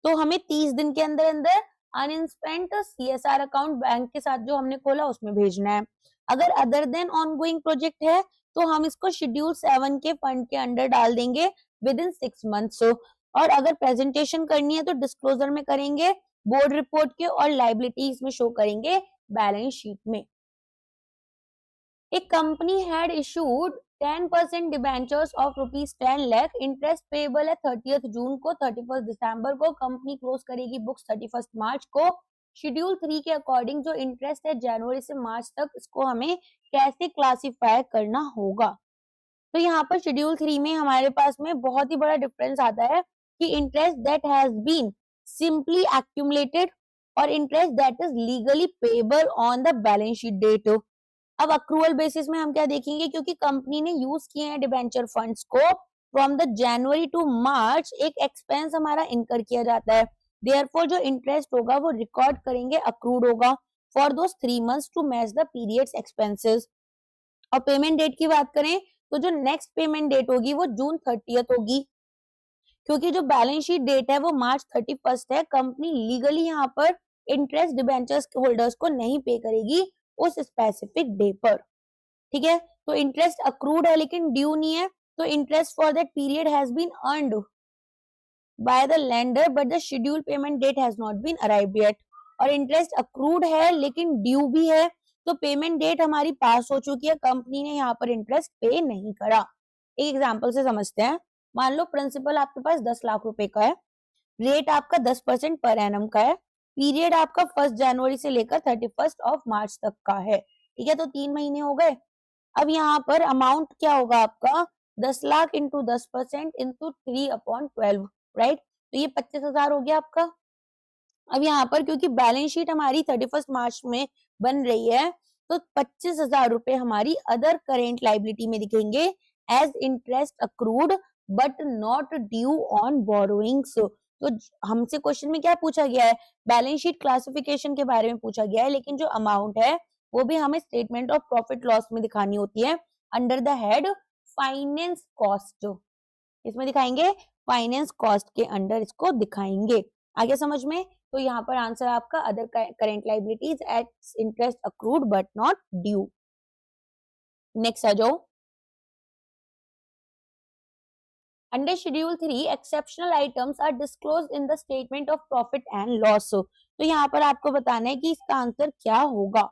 तो हमें 30 दिन के अंदर अंदर अनस्पेंट CSR अकाउंट बैंक के साथ जो हमने खोला उसमें भेजना है। अगर अदर देन ऑनगोइंग प्रोजेक्ट है तो हम इसको शेड्यूल 7 के फंड के अंडर डाल देंगे विद इन 6 मंथ्स। और अगर प्रेजेंटेशन करनी है तो डिस्क्लोजर में करेंगे, बोर्ड रिपोर्ट के, और लाइबिलिटीज में शो करेंगे बैलेंस शीट में। एक company had issued 10% debentures of ₹10 lakh, interest payable है 30 जून को, 31 दिसंबर को, कंपनी क्लोज करेगी बुक्स 31 मार्च को। शेड्यूल 3 के अकॉर्डिंग जो इंटरेस्ट है जनवरी से मार्च तक, इसको हमें कैसे क्लासिफाई करना होगा। तो यहाँ पर शेड्यूल 3 में हमारे पास में बहुत ही बड़ा डिफरेंस आता है कि interest that has been simply accumulated और interest that is legally payable on the balance sheet date. अब अक्रूवल बेसिस में हम क्या देखेंगे, क्योंकि कंपनी ने यूज किए हैं डिबेंचर फंड्स को फ्रॉम द जनवरी टू मार्च, एक एक्सपेंस हमारा इनकर किया जाता है, देयरफॉर जो इंटरेस्ट होगा वो रिकॉर्ड करेंगे अक्रूड होगा for those 3 months to match the periods expenses. और पेमेंट डेट की बात करें तो जो नेक्स्ट पेमेंट डेट होगी वो जून 30 होगी, क्योंकि जो बैलेंस शीट डेट है वो मार्च 31 है। कंपनी लीगली यहाँ पर इंटरेस्ट डिबेंचर्स होल्डर्स को नहीं पे करेगी उस स्पेसिफिक डे पर, ठीक है। तो इंटरेस्ट अक्रूड है लेकिन ड्यू नहीं है, तो interest for that period has been earned by the lender but the schedule payment date has not been arrived yet. और इंटरेस्ट अक्रूड है लेकिन ड्यू भी है, तो पेमेंट डेट हमारी पास हो चुकी है, कंपनी ने यहाँ पर इंटरेस्ट पे नहीं करा। एक एग्जांपल से समझते हैं। मान लो प्रिंसिपल आपके पास 10 लाख रुपए का है, रेट आपका 10% पर एनम का है, पीरियड आपका 1 जनवरी से लेकर 31 मार्च तक का है, ठीक है। तो 3 महीने हो गए। अब यहाँ पर अमाउंट क्या होगा आपका, 10 लाख इंटू 10% इंटू 3/12, राइट। तो ये 25,000 हो गया आपका। अब यहाँ पर क्योंकि बैलेंस शीट हमारी 31 मार्च में बन रही है, तो 25,000 रुपए हमारी अदर करेंट लाइबिलिटी में दिखेंगे as interest accrued but not due on borrowings. तो हमसे क्वेश्चन में क्या पूछा गया है, बैलेंस शीट क्लासिफिकेशन के बारे में पूछा गया है, लेकिन जो अमाउंट है वो भी हमें स्टेटमेंट ऑफ प्रॉफिट लॉस में दिखानी होती है under the head finance cost. इसमें दिखाएंगे फाइनेंस कॉस्ट के अंडर इसको दिखाएंगे। आगे समझ में। तो यहाँ पर आंसर आपका other current liabilities at interest accrued but not due. Next आ जाओ। Under schedule 3 exceptional items are disclosed in the statement of profit and loss. तो यहाँ पर आपको बताना है कि इसका आंसर क्या होगा।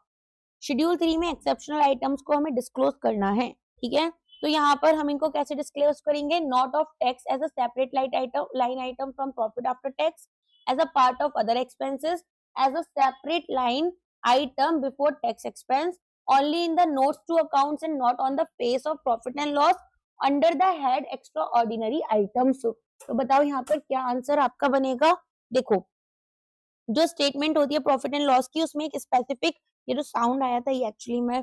शेड्यूल 3 में एक्सेप्शनल आइटम्स को हमें डिस्क्लोज करना है, ठीक है। तो यहाँ पर हम इनको कैसे डिस्क्लोज करेंगे, not of tax as a separate line item from profit after tax, as a part of other expenses, as a separate line item before tax expense, only in the notes to accounts and not on the face of profit and loss under the head extraordinary items। तो बताओ यहाँ पर क्या answer आपका बनेगा। देखो जो statement होती है प्रॉफिट एंड लॉस की, उसमें एक स्पेसिफिक, ये जो साउंड आया था ये एक्चुअली मैं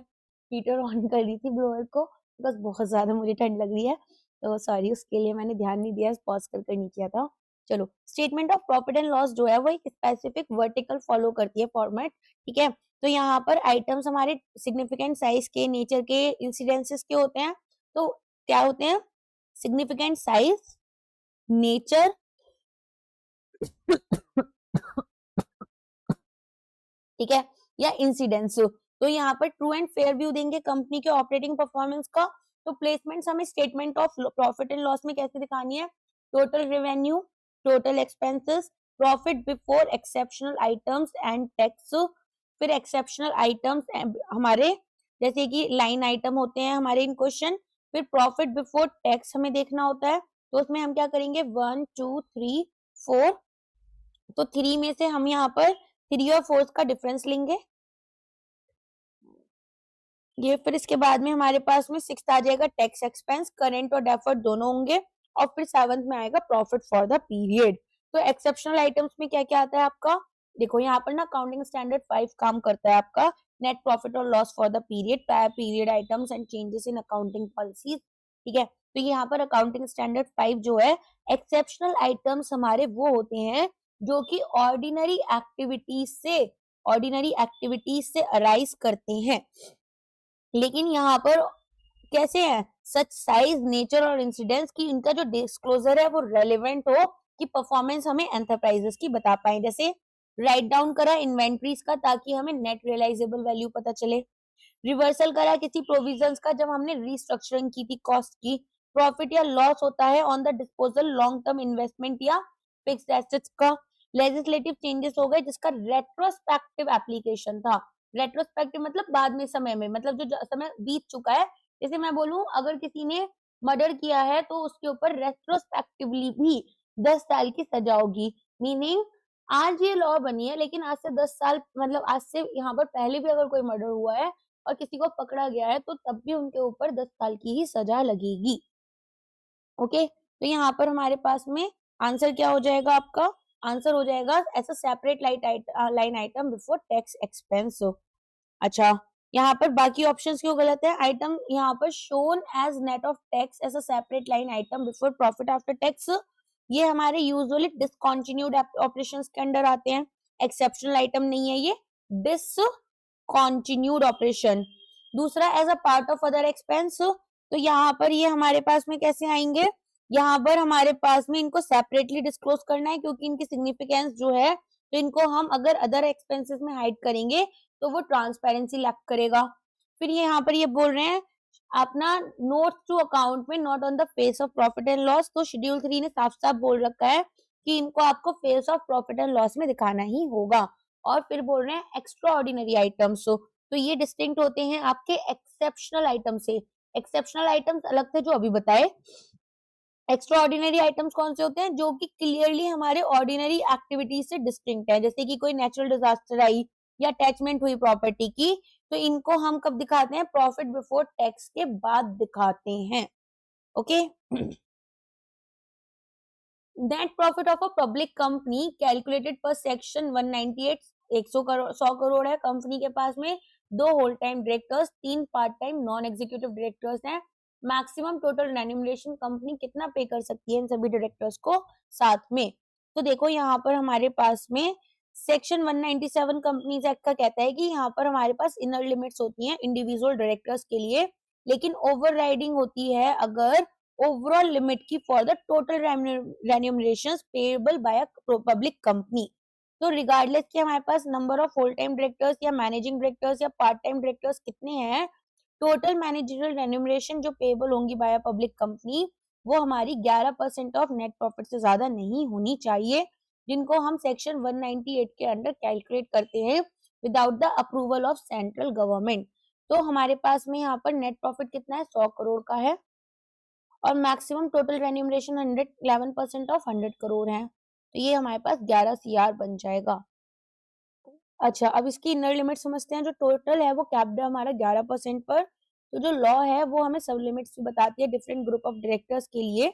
हीटर ऑन कर रही थी ब्लोअर को, बिकॉज बहुत ज्यादा मुझे ठंड लग रही है, तो सॉरी, उसके लिए मैंने ध्यान नहीं दिया, पॉज कर नहीं किया था। चलो, statement of profit and loss जो है वो एक स्पेसिफिक वर्टिकल फॉलो करती है फॉर्मेट, ठीक है। तो यहाँ पर आइटम्स हमारे सिग्निफिकेंट साइज के, नेचर के, इंसिडेंसेस के होते हैं। तो क्या होते हैं, सिग्निफिकेंट साइज, नेचर ठीक है, या इंसिडेंस। तो यहाँ पर ट्रू एंड फेयर व्यू देंगे कंपनी के ऑपरेटिंग परफॉर्मेंस का। तो प्लेसमेंट्स हमें statement of profit and loss में कैसे दिखानी है, total revenue, total expenses, profit before exceptional items and tax. फिर एक्सेप्शनल आइटम्स हमारे जैसे कि लाइन आइटम होते हैं हमारे इन क्वेश्चन। फिर प्रॉफिट बिफोर टैक्स हमें देखना होता है, तो उसमें हम क्या करेंगे, 1 2 3 4। तो 3 में से हम यहाँ पर 3 और 4 का डिफरेंस लेंगे ये। फिर इसके बाद में हमारे पास में 6 आ जाएगा टैक्स एक्सपेंस, करेंट और डेफर्ड दोनों होंगे। और फिर 7th में आएगा प्रॉफिट फॉर द पीरियड। तो एक्सेप्शनल आइटम्स में क्या क्या आता है आपका, देखो यहाँ पर ना अकाउंटिंग स्टैंडर्ड 5 काम करता है आपका, नेट प्रॉफिट और loss for the period, period items and changes in accounting policies, ठीक है। तो यहाँ पर अकाउंटिंग स्टैंडर्ड 5 जो है, एक्सेप्शनल आइटम्स हमारे वो होते हैं जो कि ऑर्डिनरी एक्टिविटीज से अराइज करते हैं, लेकिन यहाँ पर कैसे है, सच साइज, नेचर और इंसिडेंस की इनका जो डिस्क्लोजर है वो रेलेवेंट हो कि परफॉर्मेंस हमें एंटरप्राइजेस की बता पाए। जैसे राइट डाउन करा इन्वेंट्रीज का ताकि हमें नेट रियलाइजेबल वैल्यू पता चले, रिवर्सल करा किसी प्रोविजंस का जब हमने रीस्ट्रक्चरिंग की थी कॉस्ट की। प्रॉफिट या लॉस होता है on the disposal long term investment या फिक्स्ड एसेट्स का। लेजिस्लेटिव चेंजेस हो गए जिसका रेट्रोस्पेक्टिव एप्लीकेशन था। रेट्रोस्पेक्टिव मतलब बाद में समय में, मतलब जो समय बीत चुका है। जैसे मैं बोलूं अगर किसी ने मर्डर किया है तो उसके ऊपर रेट्रोस्पेक्टिवली भी 10 साल की सजा होगी। मीनिंग आज ये लॉ बनी है लेकिन आज से 10 साल, मतलब आज से यहाँ पर पहले भी अगर कोई मर्डर हुआ है और किसी को पकड़ा गया है तो तब भी उनके ऊपर 10 साल की ही सजा लगेगी। ओके, तो यहाँ पर हमारे पास में आंसर क्या हो जाएगा, आपका आंसर हो जाएगा ऐसा separate line item before tax expense. अच्छा, यहाँ पर बाकी ऑप्शंस क्यों गलत है, आइटम यहाँ पर shown as net of tax as a separate line item before profit after tax, ये हमारे यूजुअली डिसकंटिन्यूड ऑपरेशंस के अंडर आते हैं। एक्सेप्शनल आइटम नहीं है ये, डिसकंटिन्यूड ऑपरेशन। दूसरा as a part of other expense, तो यहाँ पर ये हमारे पास में कैसे आएंगे, यहाँ पर हमारे पास में इनको सेपरेटली डिस्क्लोज करना है क्योंकि इनकी सिग्निफिकेंस जो है तो इनको हम अगर अदर एक्सपेंसेस में हाइड करेंगे तो वो ट्रांसपेरेंसी लैक करेगा। फिर यहाँ पर ये बोल रहे हैं अपना नोट्स टू अकाउंट में not on the face of profit and loss, तो शेड्यूल 3 ने साफ साफ बोल रखा है कि इनको आपको face of profit and loss में दिखाना ही होगा। और फिर बोल रहे हैं एक्स्ट्रा ऑर्डिनरी आइटम्स, तो ये डिस्टिंक्ट होते हैं आपके एक्सेप्शनल आइटम से। एक्सेप्शनल आइटम्स अलग थे जो अभी बताए। एक्स्ट्रा ऑर्डिनरी आइटम्स कौन से होते हैं, जो कि क्लियरली हमारे ऑर्डिनरी एक्टिविटीज से डिस्टिंक्ट है, जैसे कि कोई नेचुरल डिजास्टर आई या अटैचमेंट हुई प्रॉपर्टी की, तो इनको हम कब दिखाते हैं, प्रॉफिट बिफोर टैक्स के बाद दिखाते हैं। Okay. Net profit of a public company calculated per section 198, 100 crore है कंपनी के पास में, 2 whole time directors, 3 part time non executive directors हैं। मैक्सिमम टोटल रेन्यूमरेशन कंपनी कितना पे कर सकती है इन सभी डायरेक्टर्स को साथ में। तो देखो यहाँ पर हमारे पास में सेक्शन 197 कंपनीज एक्ट का कहता है कि यहाँ पर हमारे पास इनर लिमिट्स होती हैं इंडिविजुअल डायरेक्टर्स के लिए, लेकिन ओवरराइडिंग होती है अगर ओवरऑल लिमिट की for the total remunerations payable by a public company. तो रिगार्डलेस कि हमारे पास number of full time directors या मैनेजिंग डायरेक्टर्स या पार्ट टाइम डायरेक्टर्स कितने हैं, टोटल मैनेजरियल रेन्यूमरेशन जो पेएबल होंगी बाय अ पब्लिक कंपनी वो हमारी 11% ऑफ नेट प्रॉफिट से ज्यादा नहीं होनी चाहिए, जिनको हम सेक्शन 198 के अंडर कैलकुलेट करते हैं without the approval of central government. तो हमारे पास में यहाँ पर नेट प्रॉफिट कितना है, 100 करोड़ का है और maximum total remuneration 11% of 100 crore है, तो ये हमारे पास 11 CR बन जाएगा। अच्छा, अब इसकी इनर लिमिट समझते हैं। जो टोटल है वो कैप्ड है हमारा 11% पर, तो जो लॉ है वो हमें सब लिमिट्स भी बताती है डिफरेंट ग्रुप ऑफ डायरेक्टर्स के लिए।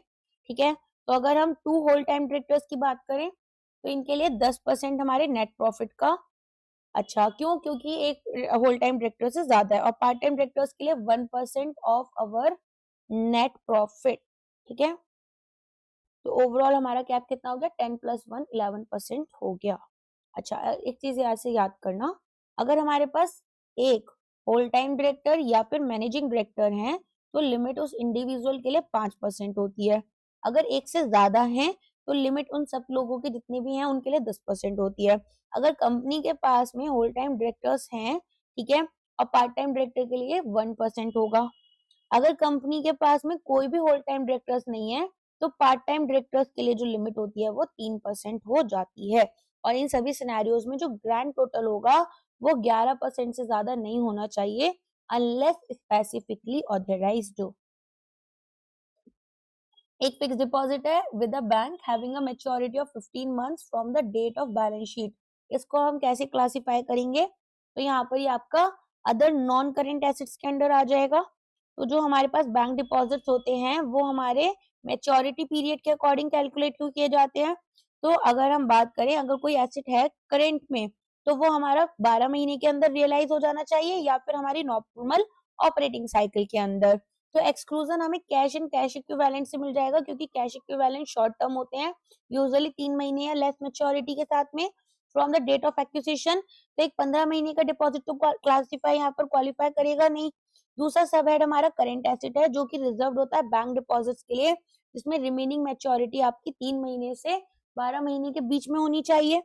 ठीक है, तो अगर हम 2 होल टाइम डायरेक्टर्स की बात करें तो इनके लिए 10% हमारे नेट प्रॉफिट का। अच्छा, क्यों, क्योंकि एक होल टाइम डायरेक्टर से ज्यादा है, और पार्ट टाइम डायरेक्टर्स के लिए 1% ऑफ अवर नेट प्रॉफिट। ठीक है, तो ओवरऑल हमारा कैप कितना हो गया, 10 + 1 11% हो गया। अच्छा, एक चीज यहाँ से याद करना, अगर हमारे पास एक होल टाइम डायरेक्टर या फिर मैनेजिंग डायरेक्टर है तो लिमिट उस इंडिविजुअल के लिए 5% होती है। अगर एक से ज्यादा है तो लिमिट उन सब लोगों के जितने भी हैं उनके लिए 10% होती है। अगर कंपनी के पास में होल टाइम डायरेक्टर्स हैं, ठीक है, और पार्ट टाइम डायरेक्टर के लिए 1% होगा। अगर कंपनी के पास में कोई भी होल टाइम डायरेक्टर्स नहीं है तो पार्ट टाइम डायरेक्टर्स के लिए जो लिमिट होती है वो 3% हो जाती है। और इन सभी सिनेरियोज में जो ग्रैंड टोटल होगा वो 11% से ज्यादा नहीं होना चाहिए अनलेस स्पेसिफिकली ऑथराइज्ड हो। एक फिक्स डिपॉजिट है with a bank having a maturity of 15 months from the date of balance sheet. इसको हम कैसे क्लासिफाई करेंगे, तो यहाँ पर ये आपका अदर नॉन करेंट एसेट्स के अंडर आ जाएगा। तो जो हमारे पास बैंक डिपॉजिट्स होते हैं वो हमारे मैच्योरिटी पीरियड के अकॉर्डिंग कैलकुलेट क्यों किए जाते हैं। तो अगर हम बात करें, अगर कोई एसेट है करेंट में तो वो हमारा 12 महीने के अंदर रियलाइज हो जाना चाहिए या फिर हमारी नॉर्मल ऑपरेटिंग साइकिल के अंदर। तो एक्सक्लूजन हमें कैश एंड कैश इक्विवेलेंट से मिल जाएगा, क्योंकि कैश इक्विवेलेंट शॉर्ट टर्म होते हैं, यूजुअली 3 महीने या लेस मैच्योरिटी के साथ में from the date of acquisition. तो एक 15 महीने का डिपॉजिट तो क्लासिफाई यहाँ पर क्वालिफाई करेगा नहीं। दूसरा सब हेड हमारा करेंट एसेट है जो कि रिजर्व होता है बैंक डिपॉजिट्स के लिए, जिसमें रिमेनिंग मैच्योरिटी आपकी 3 महीने से 12 महीने के बीच में होनी चाहिए।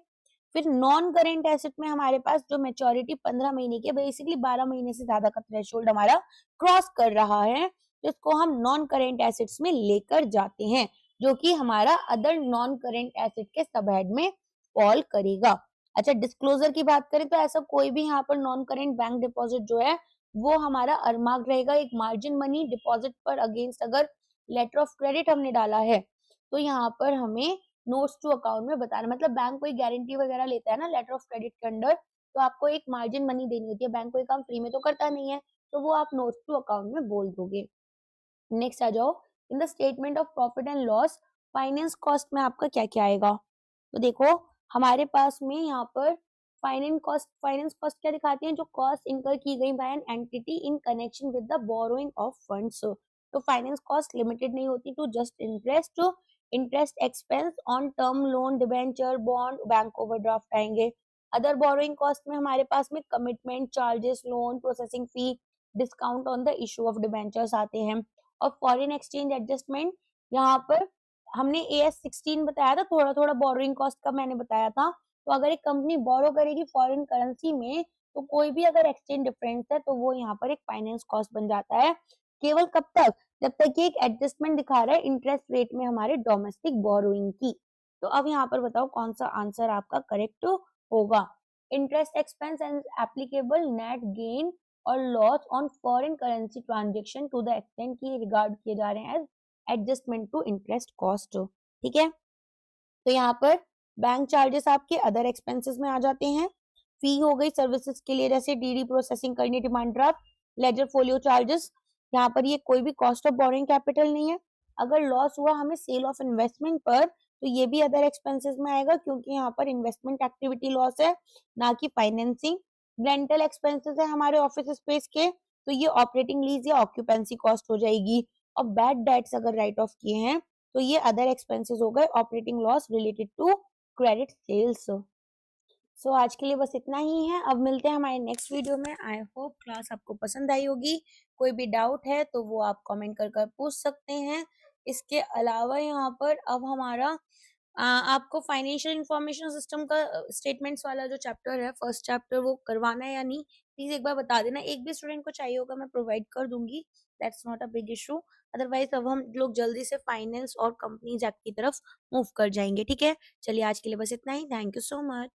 फिर नॉन करेंट एसेट में हमारे पास जो मैच्योरिटी 15 महीने की, बेसिकली 12 महीने से ज्यादा का थ्रेशोल्ड हमारा क्रॉस कर रहा है, जिसको हम नॉन करेंट एसेट्स में लेकर जाते हैं, जो कि हमारा अदर नॉन करेंट एसेट के सब हेड में फॉल करेगा। अच्छा, डिस्क्लोजर की बात करें तो ऐसा कोई भी यहाँ पर नॉन करेंट बैंक डिपॉजिट जो है वो हमारा अरमार्क रहेगा एक मार्जिन मनी डिपॉजिट पर अगेंस्ट अगर लेटर ऑफ क्रेडिट हमने डाला है तो यहाँ पर हमें नोट्स टू अकाउंट में बताना, मतलब बैंक कोई गारंटी वगैरह लेता है ना लेटर ऑफ क्रेडिट के अंडर, तो आपको एक मार्जिन मनी देनी होती है। बैंक कोई काम फ्री में तो करता नहीं है, तो वो आप नोट्स टू अकाउंट में बोल दोगे। नेक्स्ट आ जाओ, इन the statement of profit and loss finance cost में आपका क्या क्या आएगा। तो देखो हमारे पास में यहाँ पर फाइनेंस कॉस्ट क्या दिखाती है, जो कॉस्ट इनकर की गई by an entity in connection with the borrowing of funds. तो फाइनेंस कॉस्ट लिमिटेड नहीं होती to just interest expense on term loan, debenture, bond, bank overdraft आएंगे। अदर बोरोइंग कॉस्ट में हमारे पास में commitment charges, loan processing fee, discount on the issue of debentures आते हैं। और फॉरेन एक्सचेंज एडजस्टमेंट, यहाँ पर हमने AS 16 बताया था, थोड़ा थोड़ा बोरोइंग कॉस्ट का मैंने बताया था, तो अगर एक कंपनी बोरो करेगी फॉरेन करेंसी में, तो कोई भी अगर एक्सचेंज डिफरेंस है तो वो यहाँ पर एक फाइनेंस कॉस्ट बन जाता है। केवल कब तक? जब तक कि एक एडजस्टमेंट दिखा रहा है इंटरेस्ट रेट में हमारे डोमेस्टिक बोरोइंग की। तो अब यहाँ पर बताओ कौन सा आंसर आपका करेक्ट होगा। Interest expense and applicable net gain और loss on foreign currency transaction to the extent की रिगार्ड किए जा रहे हैं as adjustment to interest cost. ठीक है, तो यहाँ पर बैंक चार्जेस आपके अदर एक्सपेंसेस में आ जाते हैं। फी हो गई सर्विसेज के लिए, जैसे डीडी प्रोसेसिंग करनी, demand draft, ledger folio charges. यहाँ पर ये कोई भी कॉस्ट ऑफ बोरोइंग कैपिटल नहीं है। अगर लॉस हुआ हमें सेल ऑफ इन्वेस्टमेंट पर, तो ये भी अदर एक्सपेंसेस में आएगा, क्योंकि यहाँ पर इन्वेस्टमेंट एक्टिविटी लॉस है, ना कि फाइनेंसिंग। रेंटल एक्सपेंसेस है हमारे ऑफिस स्पेस के, तो ये ऑपरेटिंग लीज या ऑक्यूपेंसी कॉस्ट हो जाएगी। और बैड डेट्स अगर राइट ऑफ किए हैं तो ये अदर एक्सपेंसेस हो गए, operating loss related to credit sales. So आज के लिए बस इतना ही है। अब मिलते हैं हमारे नेक्स्ट वीडियो में। आई होप क्लास आपको पसंद आई होगी। कोई भी डाउट है तो वो आप कमेंट कर कर पूछ सकते हैं। इसके अलावा यहाँ पर अब हमारा आपको फाइनेंशियल इंफॉर्मेशन सिस्टम का स्टेटमेंट्स वाला जो चैप्टर है, फर्स्ट चैप्टर, वो करवाना है या नहीं, प्लीज एक बार बता देना। एक भी स्टूडेंट को चाहिए होगा मैं प्रोवाइड कर दूंगी, that's not a big issue. Otherwise अब हम लोग जल्दी से फाइनेंस और कंपनीज एक्ट की तरफ मूव कर जाएंगे। ठीक है, चलिए आज के लिए बस इतना ही। Thank you so much.